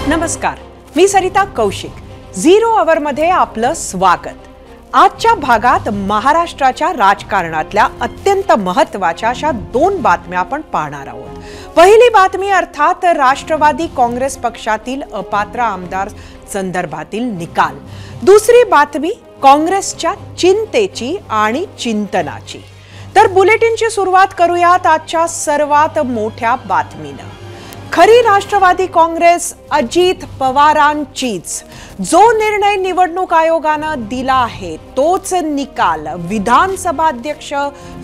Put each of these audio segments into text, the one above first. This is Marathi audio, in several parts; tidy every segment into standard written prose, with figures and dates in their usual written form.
नमस्कार, मी सरिता कौशिक। झिरो अवर मध्ये आपलं स्वागत। आजच्या भागात महाराष्ट्राच्या राजकारणातल्या अत्यंत महत्त्वाच्या अशा दोन बातम्या आपण पाहणार आहोत। पहिली बातमी अर्थात राष्ट्रवादी काँग्रेस पक्षातील अपात्र आमदार संदर्भातील निकाल। दुसरी बातमी काँग्रेसच्या चिंतेची आणि चिंतनाची। तर बुलेटिनची सुरुवात करूयात आजच्या सर्वात मोठ्या बातमीनं। खरी राष्ट्रवादी काँग्रेस अजित पवारांचीच। जो निर्णय निवडणूक आयोगानं दिला आहे तोच निकाल विधानसभा अध्यक्ष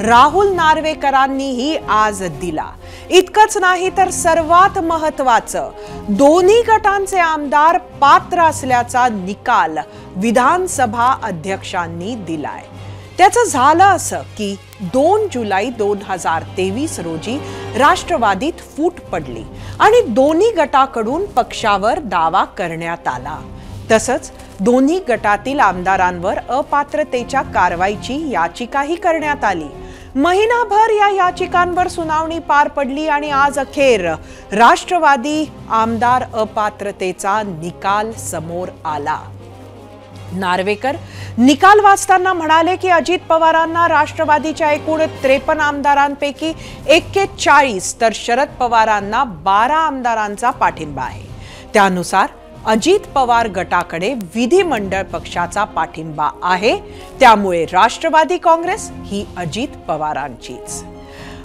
राहुल नार्वेकरांनीही आज दिला। इतकंच नाही तर सर्वात महत्त्वाचं, दोन्ही गटांचे आमदार पात्र असल्याचा निकाल विधानसभा अध्यक्षांनी दिलाय। त्याचं झालं असं की 2 जुलै 2023 रोजी राष्ट्रवादीत फूट पडली आणि दोन्ही गटाकडून पक्षावर दावा करण्यात आला। तसंच दोन्ही गटातील आमदारांवर अपात्रतेच्या कारवाईची याचिकाही करण्यात आली। महिनाभर या याचिकांवर सुनावणी पार पडली आणि आज अखेर राष्ट्रवादी आमदार अपात्रतेचा निकाल समोर आला। नार्वेकर निकाल वाचताना म्हणाले की अजित पवारांना राष्ट्रवादीच्या एकूण 53 आमदारांपैकी 41 तर शरद पवारांना 12 आमदारांचा पाठिंबा आहे। त्यानुसार अजित पवार गटाकडे विधिमंडळ पक्षाचा पाठिंबा आहे, त्यामुळे राष्ट्रवादी काँग्रेस ही अजित पवारांचीच।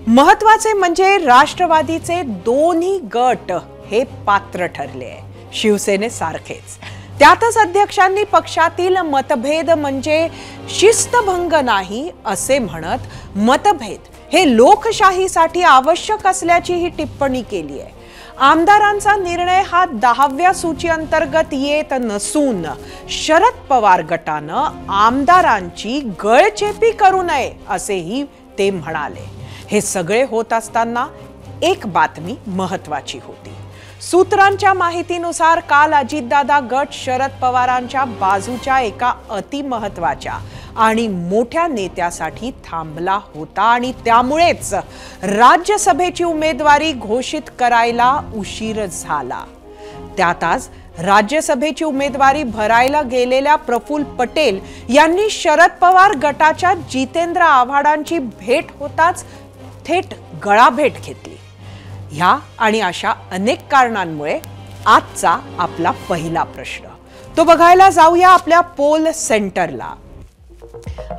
महत्त्वाचे म्हणजे राष्ट्रवादीचे दोन्ही गट हे पात्र ठरले आहे, शिवसेनेसारखेच। त्यातच अध्यक्षांनी पक्षातील मतभेद म्हणजे शिस्तभंग नाही असे म्हणत मतभेद हे लोकशाहीसाठी आवश्यक असल्याची ही टिप्पणी केली आहे। आमदारांचा निर्णय हा 10व्या सूची अंतर्गत येत नसून शरद पवार गटानं आमदारांची गळचेपी करू नये असेही ते म्हणाले। हे सगळे होत असताना एक बातमी महत्त्वाची होती। सूत्रांच्या माहितीनुसार काल अजितदादा गट शरद पवारांच्या बाजूच्या एका अतिमहत्त्वाच्या आणि मोठ्या नेत्यासाठी थांबला होता आणि त्यामुळेच राज्यसभेची उमेदवारी घोषित करायला उशीर झाला। त्यात आज राज्यसभेची उमेदवारी भरायला गेलेल्या प्रफुल्ल पटेल यांनी शरद पवार गटाच्या जितेंद्र आव्हाडांची भेट होताच थेट गळाभेट घेतली। ह्या आणि अशा अनेक कारणांमुळे आजचा आपला पहिला प्रश्न तो बघायला जाऊया आपल्या पोल सेंटरला।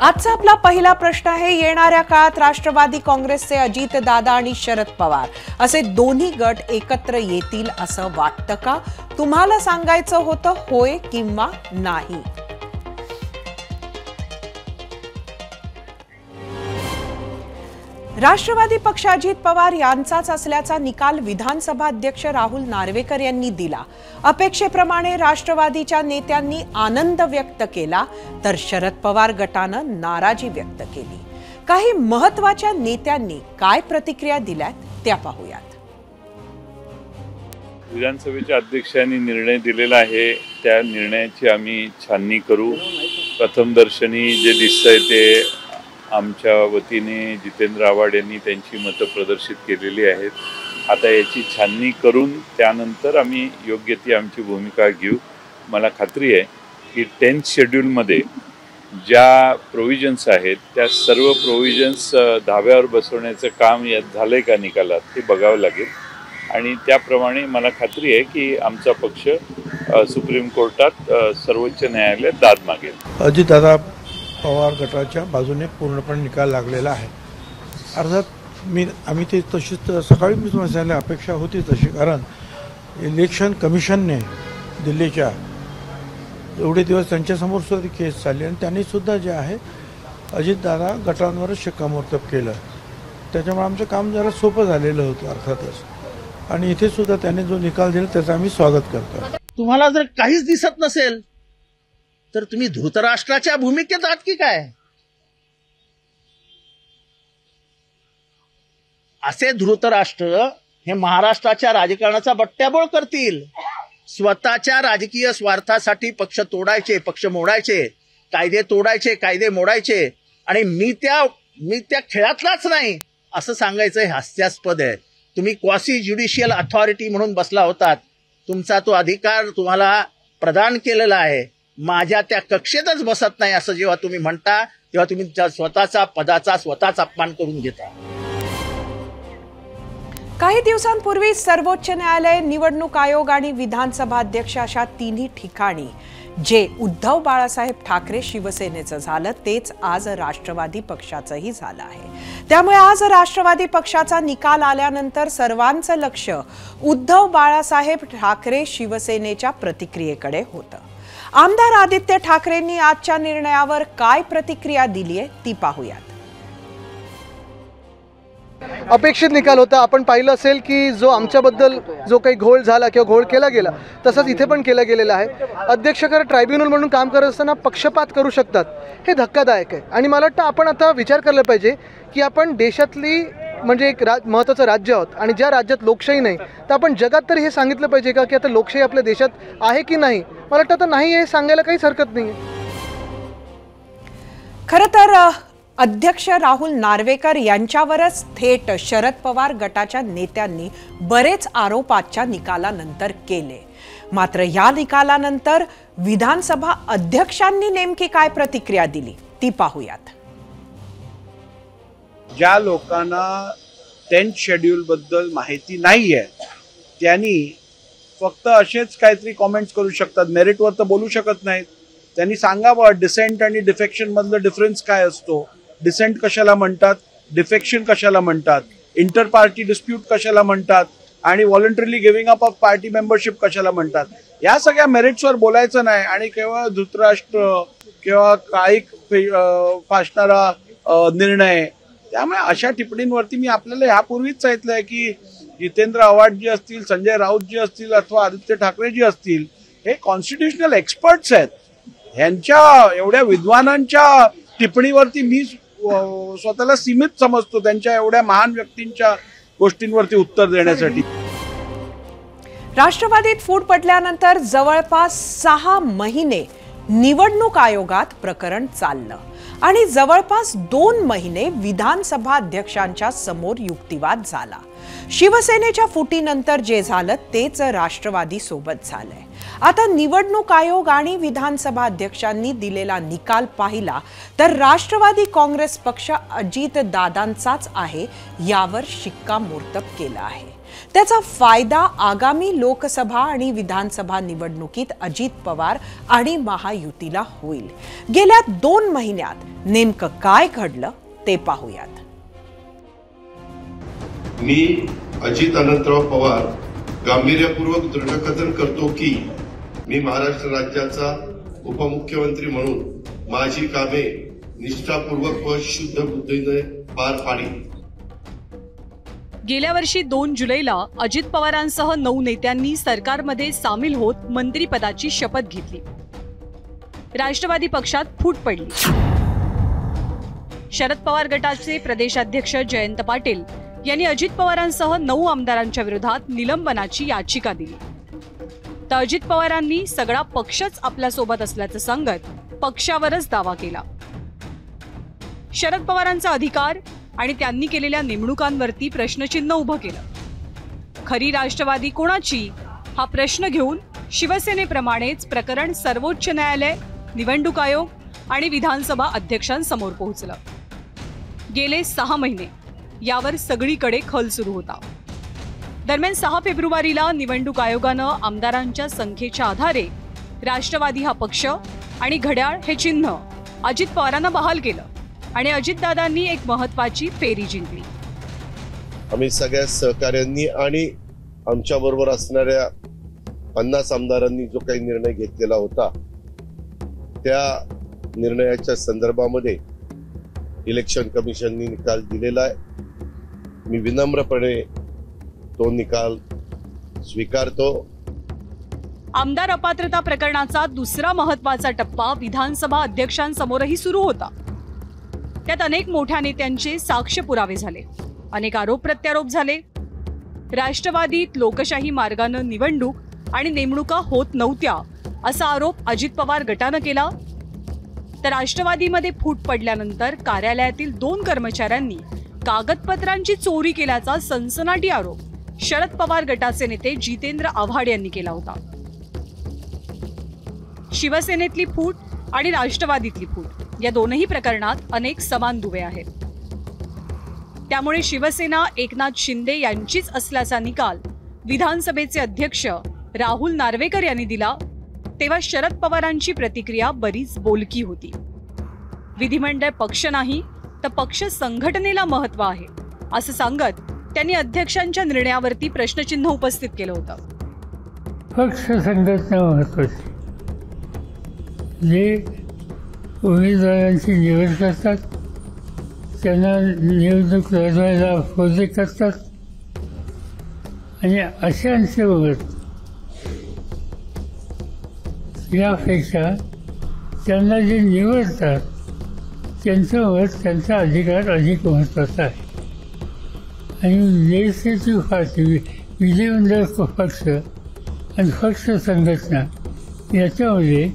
आजचा आपला पहिला प्रश्न आहे, येणाऱ्या काळात राष्ट्रवादी काँग्रेसचे अजित दादा आणि शरद पवार असे दोन्ही गट एकत्र येतील असं वाटतं का? तुम्हाला सांगायचं होतं होय किंवा नाही? राष्ट्रवादी पक्ष अजित पवार यांचाच असल्याचा निकाल विधानसभा अध्यक्ष राहुल नार्वेकर यांनी दिला। अपेक्षेप्रमाणे राष्ट्रवादीच्या नेत्यांनी आनंद व्यक्त केला तर शरद पवार गटानं नाराजी व्यक्त केली। काही महत्त्वाच्या नेत्यांनी काय प्रतिक्रिया दिल्यात त्या पाहूयात। विधानसभेच्या अध्यक्षांनी निर्णय दिलेला आहे, त्या निर्णयाची आम्ही छाननी करू। प्रथम दर्शनी जे दिसतंय ते आमच्या वतीने जितेंद्र आव्हाड यांनी त्यांची मतं प्रदर्शित केलेली आहेत। आता याची छाननी करून त्यानंतर आम्ही योग्य ती आमची भूमिका घेऊ। मला खात्री आहे की 10th शेड्यूलमध्ये ज्या प्रोव्हिजन्स आहेत त्या सर्व प्रोव्हिजन्स धाब्यावर बसवण्याचं काम यात झालंय का निकालात ते बघावं लागेल आणि त्याप्रमाणे मला खात्री आहे की आमचा पक्ष सुप्रीम कोर्टात सर्वोच्च न्यायालयात दाद मागेल। अजितदादा पवार गटाच्या बाजूने पूर्णपणे निकाल लागलेला आहे। अर्थात आम्ही ते तशीच सकाळी मी तुम्हाला सांगितलं अपेक्षा होती तशी, कारण इलेक्शन कमिशनने दिल्लीच्या एवढे दिवस त्यांच्यासमोर सुद्धा केस चालली आणि त्यांनी सुद्धा जे आहे अजितदादा गटांवरच शिक्कामोर्तब केलं, त्याच्यामुळे आमचं काम जरा सोपं झालेलं होतं अर्थातच। आणि इथे सुद्धा त्यांनी जो निकाल दिला त्याचं आम्ही स्वागत करतो। तुम्हाला जर काहीच दिसत नसेल तर तुम्ही धृतराष्ट्राच्या भूमिकेत आहात की काय? असे धृतराष्ट्र हे महाराष्ट्राच्या राजकारणाचा बट्ट्याबोळ करतील। स्वतःच्या राजकीय स्वार्थासाठी पक्ष तोडायचे, पक्ष मोडायचे, कायदे तोडायचे, कायदे मोडायचे आणि मी त्या खेळातलाच नाही असं सांगायचं हे हास्यास्पद आहे। तुम्ही क्वासी ज्युडिशियल अथॉरिटी म्हणून बसला होतात, तुमचा तो अधिकार तुम्हाला प्रदान केलेला आहे, माझ्या त्या कक्षेतच बसत नाही असं जेव्हा तुम्ही म्हणता तेव्हा तुम्ही स्वतःचा पदाचा स्वतःच अपमान करून घेता. काही दिवसांपूर्वी सर्वोच्च न्यायालय, निवडणूक आयोग आणि विधानसभा अध्यक्ष अशा तिन्ही ठिकाणी जे उद्धव बाळासाहेब ठाकरे शिवसेनेचं झालं तेच आज राष्ट्रवादी पक्षाचंही झालं आहे. त्यामुळे आज राष्ट्रवादी पक्षाचा निकाल आल्यानंतर सर्वांचं लक्ष उद्धव बाळासाहेब ठाकरे शिवसेनेच्या प्रतिक्रियेकडे होतं. आमदार आदित्य ठाकरेंनी आजच्या निर्णयावर काय प्रतिक्रिया दिली आहे ती पाहूयात. अपेक्षित निकाल होता. आपण पाहिलं असेल की जो आमच्याबद्दल जो काही घोळ झाला किंवा घोळ केला गेला तसंच इथे पण केला गेलेला आहे. अध्यक्ष खरं ट्रायब्युनल म्हणून काम करत असताना पक्षपात करू शकतात, हे धक्कादायक आहे. आणि मला वाटतं आपण आता विचार करायला पाहिजे की आपण देशातली म्हणजे एक महत्त्वाचं राज्य आहोत आणि ज्या राज्यात लोकशाही नाही तर आपण जगात तरी हे सांगितलं पाहिजे का की आता लोकशाही आपल्या देशात आहे की नाही. मला वाटतं आता नाही हे सांगायला काहीच हरकत नाही. खरं तर अध्यक्ष राहुल नार्वेकर यांच्यावरच थेट शरद पवार गटाच्या नेत्यांनी बरेच आरोप आजच्या निकालानंतर केले. मात्र या निकालानंतर विधानसभा अध्यक्षांनी नेमकी काय प्रतिक्रिया दिली ती पाहूयात. ज्या लोकांना 10th शेड्यूल बद्दल माहिती नाहीये त्यांनी फक्त असेच काहीतरी कॉमेंट्स करू शकतात, मेरिटवर तर बोलू शकत नाहीत. त्यांनी सांगावं डिसेंट आणि डिफेक्शन मधलं डिफरन्स काय असतो, डिसेंट कशाला म्हणतात, डिफेक्शन कशाला म्हणतात, इंटर पार्टी डिस्प्यूट कशाला म्हणतात आणि voluntarily giving up of party membership कशाला म्हणतात. या सगळ्या मेरिट्सवर बोलायचं नाही आणि केवळ धृतराष्ट्र किंवा काळीक फासणारा निर्णय. त्यामुळे अशा टिप्पणींवरती मी आपल्याला यापूर्वीच सांगितलंय की जितेंद्र आव्हाड जी असतील, संजय राऊत जी असतील अथवा आदित्य ठाकरे जी असतील, हे कॉन्स्टिट्युशनल एक्सपर्ट्स आहेत. ह्यांच्या एवढ्या विद्वानांच्या टिप्पणीवरती मी स्वतःला सीमित समजतो त्यांच्या एवढ्या महान व्यक्तींच्या गोष्टींवरती उत्तर देण्यासाठी. राष्ट्रवादीत फूट पडल्यानंतर जवळपास 6 महिने निवडणूक आयोगात प्रकरण चाललं आणि जवळपास 2 महिने विधानसभा अध्यक्षांच्या समोर युक्तिवाद झाला. शिवसेनेच्या फुटीनंतर जे झालं तेच राष्ट्रवादी सोबत झालंय. आता निवडणूक आयोग आणि विधानसभा अध्यक्षांनी दिलेला निकाल पाहिला तर राष्ट्रवादी काँग्रेस पक्ष अजित दादांचाच आहे यावर शिक्कामोर्तब केला आहे. त्याचा फायदा आगामी लोकसभा आणि विधानसभा निवडणुकीत अजित पवार आणि महायुतीला होईल. गेल्या 2 महिन्यात नेमकं काय घडलं ते पाहूयात. मी अजित अनंतराव पवार गांभीर्यपूर्वक दृढकथन करतो की मी महाराष्ट्र राज्याचा उपमुख्यमंत्री म्हणून माझी कामे निष्ठापूर्वक व शुद्ध बुद्धीने पार पाडीन. गेल्या वर्षी 2 जुलैला अजित पवारांसह 9 नेत्यांनी सरकारमध्ये सामील होत मंत्रिपदाची शपथ घेतली. राष्ट्रवादी पक्षात फूट पडली. शरद पवार गटाचे प्रदेशाध्यक्ष जयंत पाटील यांनी अजित पवारांसह 9 आमदारांच्या विरोधात निलंबनाची याचिका दिली. तर अजित पवारांनी सगळा पक्षच आपल्यासोबत असल्याचं सांगत पक्षावरच दावा केला. शरद पवारांचा अधिकार आणि त्यांनी केलेल्या नेमणुकांवरती प्रश्नचिन्ह उभं केलं. खरी राष्ट्रवादी कोणाची हा प्रश्न घेऊन शिवसेनेप्रमाणेच प्रकरण सर्वोच्च न्यायालय, निवडणूक आयोग आणि विधानसभा अध्यक्षांसमोर पोहोचलं. गेले 6 महिने यावर सगळीकडे खल सुरू होता. दरम्यान 6 फेब्रुवारीला निवडणूक आयोगानं आमदारांच्या संख्येच्या आधारे राष्ट्रवादी हा पक्ष आणि घड्याळ हे चिन्ह अजित पवारांना बहाल केलं आणि अजितदादांनी एक महत्त्वाची फेरी जिंकली. आम्ही सगळ्या सहकाऱ्यांनी आणि आमच्या बरोबर असणाऱ्या 50 आमदारांनी जो काही निर्णय घेतलेला होता त्या निर्णयाच्या संदर्भामध्ये इलेक्शन कमिशनने निकाल दिलेला आहे. मी विनम्रपणे तो निकाल स्वीकारतो. आमदार अपात्रता प्रकरणाचा दुसरा महत्त्वाचा टप्पा विधानसभा अध्यक्षांसमोरही सुरू होता. त्यात अनेक मोठ्या नेत्यांचे साक्ष पुरावे झाले, अनेक आरोप प्रत्यारोप झाले. राष्ट्रवादीत लोकशाही मार्गानं निवडणूक आणि नेमणुका होत नव्हत्या असा आरोप अजित पवार गटानं केला. तर राष्ट्रवादीमध्ये फूट पडल्यानंतर कार्यालयातील 2 कर्मचाऱ्यांनी कागदपत्रांची चोरी केल्याचा सनसनाटी आरोप शरद पवार गटाचे नेते जितेंद्र आव्हाड यांनी केला होता. शिवसेनेतली फूट आणि राष्ट्रवादीतली फूट या दोनही प्रकरणात अनेक समान दुवे आहेत. त्यामुळे शिवसेना एकनाथ शिंदे यांचीच असल्याचा निकाल विधानसभेचे अध्यक्ष राहुल नार्वेकर यांनी दिला तेव्हा शरद पवारांची प्रतिक्रिया बरीच बोलकी होती. विधिमंडळ पक्ष नाही तर पक्ष संघटनेला महत्व आहे असं सांगत त्यांनी अध्यक्षांच्या निर्णयावरती प्रश्नचिन्ह उपस्थित केलं होतं. पक्ष संघटना महत्वाची, जे उमेदवारांची निवड करतात त्यांना निवडणूक लढवायला अफोजे करतात आणि अशांच्यावर यापेक्षा त्यांना जे निवडतात त्यांच्यावर त्यांचा अधिकार अधिक महत्त्वाचा आहे. आणि लेजिस्लेटिव्ह पार्टी, विधिमंडळ पक्ष आणि पक्ष संघटना याच्यामध्ये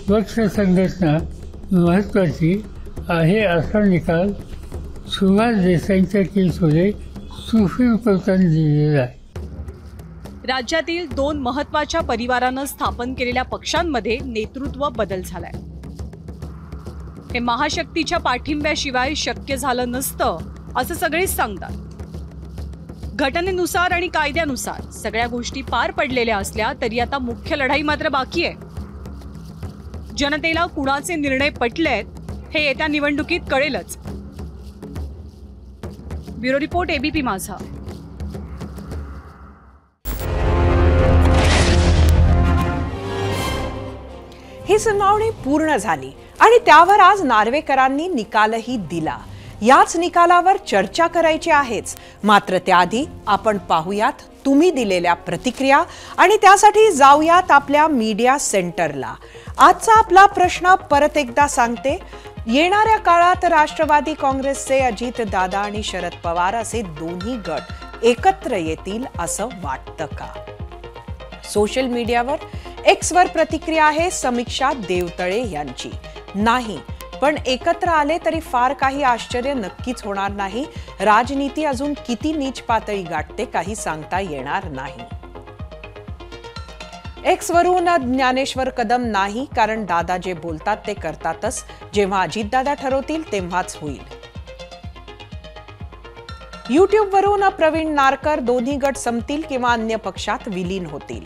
पक्ष संघटना महत्त्वाची आहे असा निकाल सुभाष देसाईंच्या केसमध्ये सुप्रीम कोर्टाने दिलेला आहे. राज्यातील 2 महत्वाच्या परिवारानं स्थापन केलेल्या पक्षांमध्ये नेतृत्व बदल झालाय. हे महाशक्तीच्या पाठिंब्याशिवाय शक्य झालं नसतं असं सगळेच सांगतात. घटनेनुसार आणि कायद्यानुसार सगळ्या गोष्टी पार पडलेल्या असल्या तरी आता मुख्य लढाई मात्र बाकी आहे. जनतेला कुणाचे निर्णय पटलेत हे येत्या निवडणुकीत कळेलच. ब्युरो रिपोर्ट, एबीपी माझा. ही सुनावणी पूर्ण झाली आणि त्यावर आज नार्वेकरांनी निकालही दिला. याच निकालावर चर्चा करायची आहेच, मात्र त्याआधी आपण पाहूयात तुम्ही दिलेल्या प्रतिक्रिया आणि त्यासाठी जाऊयात आपल्या मीडिया सेंटरला. आजचा आपला प्रश्न परत एकदा सांगते. येणाऱ्या काळात राष्ट्रवादी काँग्रेसचे अजित दादा आणि शरद पवार असे दोन्ही गट एकत्र येतील असं वाटतं का? सोशल मीडियावर एक्सवर प्रतिक्रिया आहे समीक्षा देवतळे यांची. नाही, पण एकत्र आले तरी फार काही आश्चर्य नक्कीच होणार नाही. राजनीती अजून किती नीच पातळी गाठते काही सांगता येणार नाही. एक्सवरून ज्ञानेश्वर कदम नाही, कारण दादा जे बोलतात ते करतातच. जेव्हा अजितदादा ठरवतील तेव्हाच होईल. युट्यूबवरून प्रवीण नारकर, दोन्ही गट संपतील किंवा अन्य पक्षात विलीन होतील.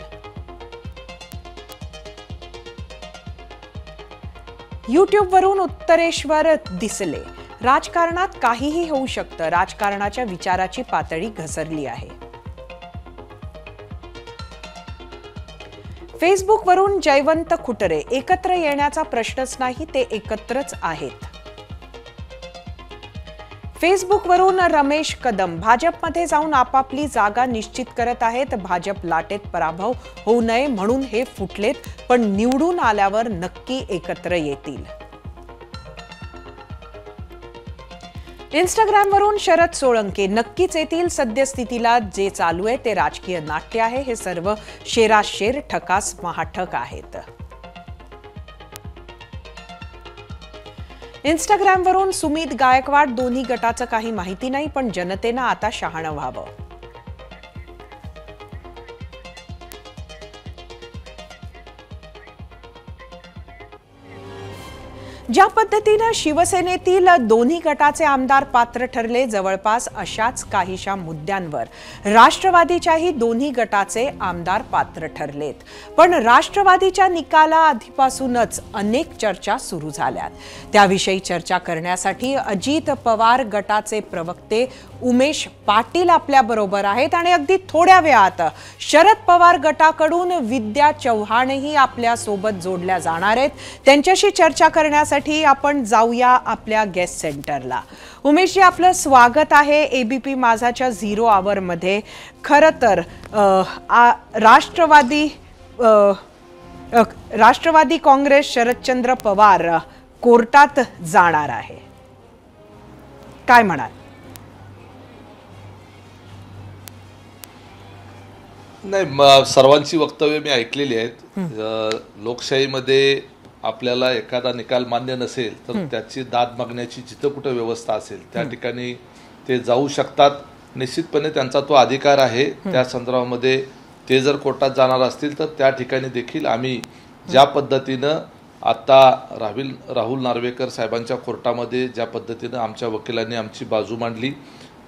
युट्यूबवरून उत्तरेश्वर दिसले, राजकारणात काहीही होऊ शकतं. राजकारणाच्या विचाराची पातळी घसरली आहे. फेसबुकवरून जयवंत खुटरे, एकत्र येण्याचा प्रश्नच नाही, ते एकत्रच आहेत. फेसबुकवरून रमेश कदम, भाजपमध्ये जाऊन आपापली जागा निश्चित करत आहेत. भाजप लाटेत पराभव होऊ नये म्हणून हे फुटलेत, पण निवडून आल्यावर नक्की एकत्र येतील. इंस्टाग्रामवरून शरद सोळंके, नक्कीच येतील. सद्यस्थितीला जे चालू आहे ते राजकीय नाट्य आहे. हे सर्व शेराशेर ठकास महाठक आहेत. इंस्टाग्रामवरून सुमित गायकवाड, दोन्ही गटाचं काही माहिती नाही, पण जनतेनं आता शहाणं व्हावं. ज्या पद्धतीनं शिवसेनेतील दोन्ही गटाचे आमदार पात्र ठरले, जवळपास अशाच काहीशा मुद्द्यांवर राष्ट्रवादीच्याही दोन्ही गटाचे आमदार पात्र ठरलेत. पण राष्ट्रवादीच्या निकाला आधीपासूनच अनेक चर्चा सुरू झाल्यात. त्याविषयी चर्चा करण्यासाठी अजित पवार गटाचे प्रवक्ते उमेश पाटील आपल्या बरोबर आहेत आणि अगदी थोड्या वेळात शरद पवार गटाकडून विद्या चव्हाणही आपल्या सोबत जोडल्या जाणार आहेत. त्यांच्याशी चर्चा करण्यासाठी आपण जाऊया आपल्या गेस्ट सेंटरला. उमेशजी, आपलं स्वागत आहे एबीपी माझाच्या 0 आवर मध्ये. खरं तर राष्ट्रवादी काँग्रेस शरदचंद्र पवार कोर्टात जाणार आहे, काय म्हणाल? नाही, सर्वांची वक्तव्य मी ऐकलेली आहेत. लोकशाहीमध्ये आपल्याला एखादा निकाल मान्य नसेल तर त्याची दाद मागण्याची जिथं कुठं व्यवस्था असेल त्या ठिकाणी ते जाऊ शकतात. निश्चितपणे त्यांचा तो अधिकार आहे. त्या संदर्भामध्ये ते जर कोर्टात जाणार असतील तर त्या ठिकाणी देखील आम्ही ज्या पद्धतीनं आता राहुल नार्वेकर साहेबांच्या कोर्टामध्ये ज्या पद्धतीनं आमच्या वकिलांनी आमची बाजू मांडली,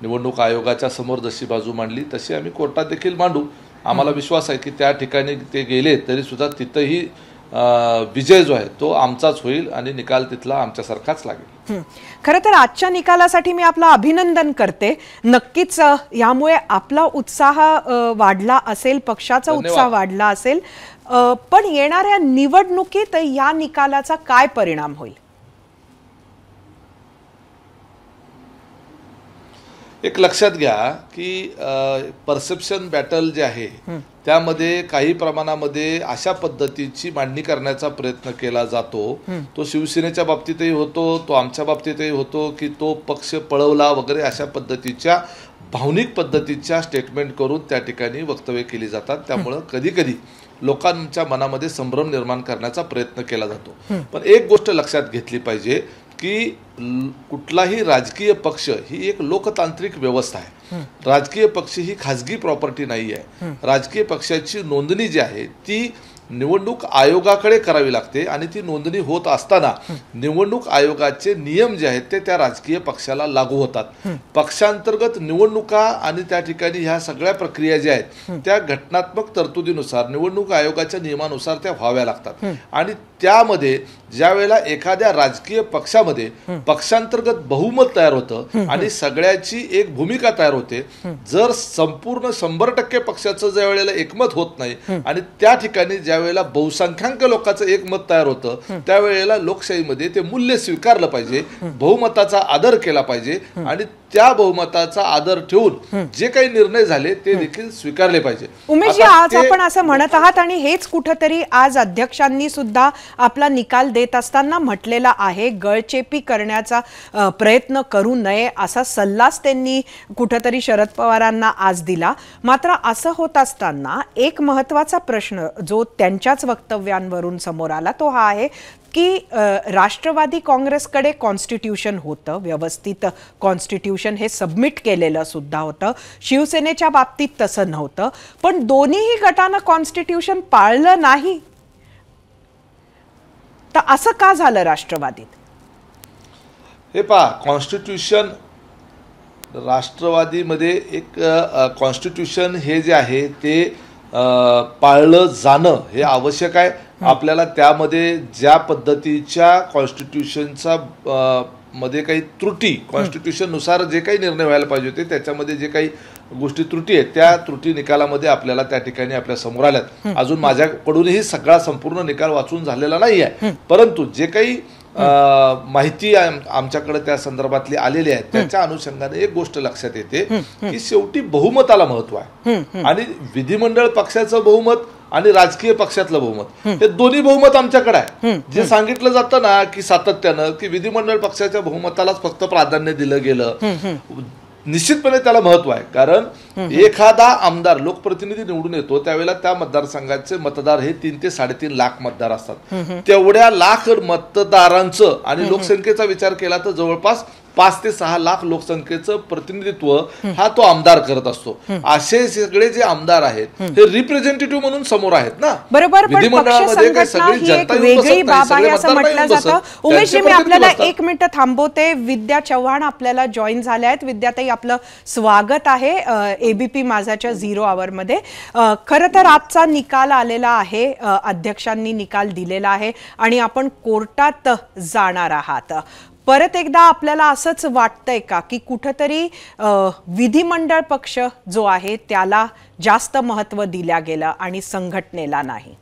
निवडणूक आयोगाच्या समोर जशी बाजू मांडली तशी आम्ही कोर्टात देखील मांडू. आम्हाला विश्वास आहे की त्या ठिकाणी ते गेले तरी सुद्धा तिथंही विजय जो आहे तो आमचाच होईल आणि निकाल तिथला आमच्यासारखाच लागेल. खरं तर आजच्या निकालासाठी मी आपलं अभिनंदन करते. नक्कीच यामुळे आपला उत्साह वाढला असेल, पक्षाचा उत्साह वाढला असेल. पण येणाऱ्या निवडणुकीत या निकालाचा काय परिणाम होईल? एक लक्षात घ्या की परसेप्शन बॅटल जे आहे त्यामध्ये काही प्रमाणामध्ये अशा पद्धतीची मांडणी करण्याचा प्रयत्न केला जातो. तो शिवसेनेच्या बाबतीतही होतो, तो आमच्या बाबतीतही होतो की तो पक्ष पळवला वगैरे अशा पद्धतीच्या भावनिक पद्धतीच्या स्टेटमेंट करून त्या ठिकाणी वक्तव्य केली जातात. त्यामुळं कधी कधी लोकांच्या मनामध्ये संभ्रम निर्माण करण्याचा प्रयत्न केला जातो. पण एक गोष्ट लक्षात घेतली पाहिजे की कुठलाही राजकीय पक्ष ही एक लोकतांत्रिक व्यवस्था आहे. राजकीय पक्ष ही खाजगी प्रॉपर्टी नाही आहे. राजकीय पक्षाची नोंदणी जी आहे ती निवडणूक आयोगाकडे करावी लागते आणि ती नोंदणी होत असताना निवडणूक आयोगाचे नियम जे आहेत ते त्या राजकीय पक्षाला लागू होतात. पक्षांतर्गत निवडणुका आणि त्या ठिकाणी ह्या सगळ्या प्रक्रिया ज्या आहेत त्या घटनात्मक तरतुदीनुसार निवडणूक आयोगाच्या नियमानुसार त्या व्हाव्या लागतात. आणि त्यामध्ये ज्या वेळेला एखाद्या राजकीय पक्षामध्ये पक्षांतर्गत बहुमत तयार होतं आणि सगळ्याची एक भूमिका तयार होते, जर संपूर्ण 100% पक्षाचं ज्या वेळेला एकमत होत नाही आणि त्या ठिकाणी ज्या वेळेला बहुसंख्याक लोकांचं एक मत तयार होतं त्यावेळेला लोकशाहीमध्ये ते मूल्य स्वीकारलं पाहिजे, बहुमताचा आदर केला पाहिजे आणि त्या बहुमताचा आदर ठेवून जे काही निर्णय झाले ते देखील स्वीकारले पाहिजे. उमेशजी, आज आपण असं म्हणत आहात आणि हेच कुठेतरी आज अध्यक्षांनी सुद्धा आपला निकाल देत असताना म्हटलेला आहे, गळचेपी करण्याचा प्रयत्न करू नये असा सल्लाच त्यांनी कुठेतरी शरद पवारांना आज दिला. मात्र असं होत असताना एक महत्त्वाचा प्रश्न जो त्यांच्याच वक्तव्यांवरून समोर आला तो हा आहे की राष्ट्रवादी काँग्रेसकडे कॉन्स्टिट्यूशन होतं, व्यवस्थित कॉन्स्टिट्यूशन हे सबमिट केलेलं सुद्धा होतं. शिवसेनेच्या बाबतीत तसं नव्हतं. पण दोन्हीही गटानं कॉन्स्टिट्यूशन पाळलं नाही. तर असं का झालं राष्ट्रवादीत? हे पहा, कॉन्स्टिट्यूशन राष्ट्रवादीमध्ये एक कॉन्स्टिट्यूशन हे जे आहे ते पाळलं जाणं हे आवश्यक आहे. आपल्याला त्यामध्ये ज्या पद्धतीच्या कॉन्स्टिट्यूशनचा मध्ये काही त्रुटी, कॉन्स्टिट्यूशननुसार जे काही निर्णय व्हायला पाहिजे होते त्याच्यामध्ये जे काही गोष्टी त्रुटी आहेत त्या त्रुटी निकालामध्ये आपल्याला त्या ठिकाणी आपल्या समोर आल्यात. अजून माझ्याकडूनही सगळा संपूर्ण निकाल वाचून झालेला नाही आहे, परंतु जे काही माहिती आमच्याकडे त्या संदर्भातली आलेली आहे त्याच्या अनुषंगाने एक गोष्ट लक्षात येते की शेवटी बहुमताला महत्व आहे आणि विधिमंडळ पक्षाचं बहुमत आणि राजकीय पक्षातलं बहुमत हे दोन्ही बहुमत आमच्याकडे आहे. जे सांगितलं जातं ना की सातत्यानं की विधिमंडळ पक्षाच्या बहुमतालाच फक्त प्राधान्य दिलं गेलं, निश्चितपणे त्याला महत्व आहे. कारण एखादा आमदार लोकप्रतिनिधी निवडून येतो त्यावेळेला त्या मतदारसंघाचे मतदार हे 3 ते 3.5 लाख मतदार असतात. तेवढ्या लाख मतदारांचं आणि लोकसंख्येचा विचार केला तर जवळपास 5 ते 6 लाख लोकसंख्येचं प्रतिनिधित्व हा तो आमदार करत असतो. असे सगळे जे आमदार आहेत हे रिप्रेझेंटेटिव्ह म्हणून समोर आहेत ना. बरोबर, पण पक्ष संघटना ही एक वेगळी बाब आहे असं म्हटलं जातं. उमेशजी, मी आपल्याला 1 मिनिट थांबवते. विद्या चव्हाण आपल्याला जॉईन झाल्या आहेत. विद्याताई, आपलं स्वागत आहे एबीपी माझाच्या 0 आवरमध्ये. खरं तर आजचा निकाल आलेला आहे, अध्यक्षांनी निकाल दिलेला आहे आणि आपण कोर्टात जाणार आहात. परत एकदा आपल्याला असंच वाटतंय का की कुठेतरी विधिमंडळ पक्ष जो आहे त्याला जास्त महत्त्व दिल्या गेलं आणि संघटनेला नाही?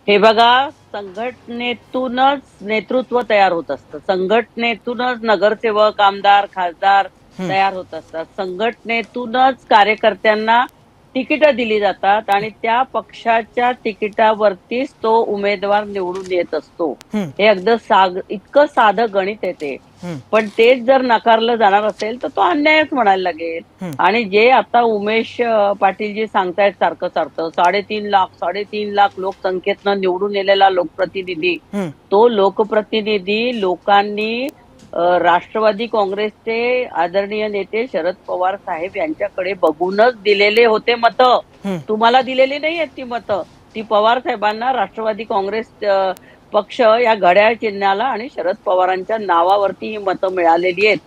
हे बघा, संघटनेतूनच नेतृत्व तयार होत असतं, संघटनेतूनच नगरसेवक, आमदार, खासदार तयार होत असतात, संघटनेतूनच कार्यकर्त्यांना तिकीटं दिली जातात आणि त्या पक्षाच्या तिकिटावरतीच तो उमेदवार निवडून येत असतो. हे अगदी इतकं साधं गणित आहे ते. पण तेच जर नाकारलं जाणार असेल तर तो अन्यायच म्हणायला लागेल. आणि जे आता उमेश पाटील जी सांगतायत सारखं 3.5 लाख लोकसंख्येतनं निवडून येलेला लोकप्रतिनिधी, तो लोकप्रतिनिधी लोकांनी राष्ट्रवादी काँग्रेसचे आदरणीय नेते शरद पवार साहेब यांच्याकडे बघूनच दिलेले होते मतं. तुम्हाला दिलेली नाही आहेत ती मतं. ती पवार साहेबांना राष्ट्रवादी काँग्रेस पक्ष या घड्याळ चिन्हाला आणि शरद पवारांच्या नावावरती ही मतं मिळालेली आहेत.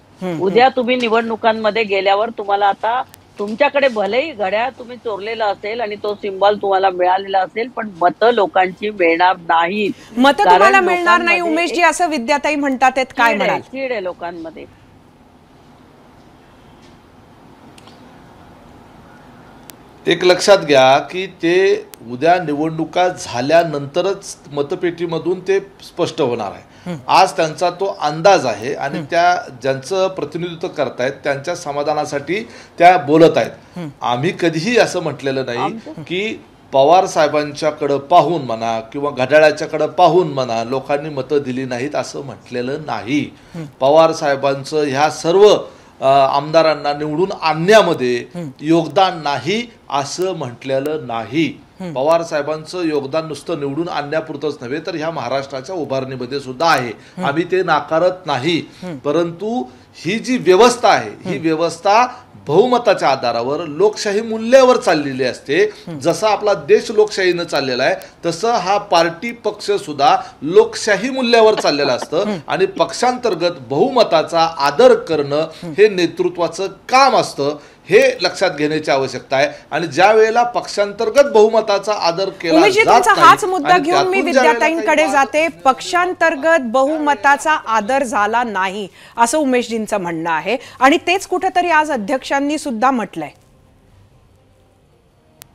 उद्या तुम्ही निवडणुकांमध्ये गेल्यावर तुम्हाला आता तुमच्याकडे भलेही घड्याळ तुम्ही चोरलेलं असेल आणि तो सिंबल तुम्हाला मिळालेला असेल, पण मतं लोकांची मिळणार नाही. मतं तुम्हाला मिळणार नाही उमेशजी असं विद्याताई म्हणतात. काय म्हणाल? चीड आहे लोकांमध्ये. एक लक्षात घ्या की ते उद्या निवडणुका झाल्यानंतरच मतपेटीमधून ते स्पष्ट होणार आहे. आज त्यांचा तो अंदाज आहे आणि त्या ज्यांचं प्रतिनिधित्व करतायत त्यांच्या समाधानासाठी त्या बोलत आहेत. आम्ही कधीही असं म्हटलेलं नाही की पवार साहेबांच्याकडं पाहून म्हणा किंवा घड्याळाच्याकडं पाहून म्हणा लोकांनी मतं दिली नाहीत असं म्हटलेलं नाही. पवार साहेबांचं ह्या सर्व आमदारांना निवडून आणण्यामध्ये योगदान नाही असं म्हटलेलं नाही. पवार साहेबांचं योगदान नुसतं निवडून आणण्यापुरतंच नव्हे तर ह्या महाराष्ट्राच्या उभारणीमध्ये सुद्धा आहे. आम्ही ते नाकारत नाही. परंतु ही जी व्यवस्था आहे ही व्यवस्था बहुमताच्या आधारावर लोकशाही मूल्यावर चाललेली असते. जसा आपला देश लोकशाहीनं चाललेला आहे तसं हा पार्टी पक्ष सुद्धा लोकशाही मूल्यावर चाललेला असतं आणि पक्षांतर्गत बहुमताचा आदर करणं हे नेतृत्वाचं काम असतं. हे लक्षात घेण्याची आवश्यकता आहे. आणि ज्या वेळेला पक्षांतर्गत बहुमताचा आदर केला जात नाही, हाच मुद्दा घेऊन मी विद्याताईंकडे जाते. पक्षांतर्गत बहुमताचा आदर झाला नाही असं उमेशजींचं म्हणणं आहे आणि तेच कुठेतरी आज अध्यक्षांनी सुद्धा म्हटलंय.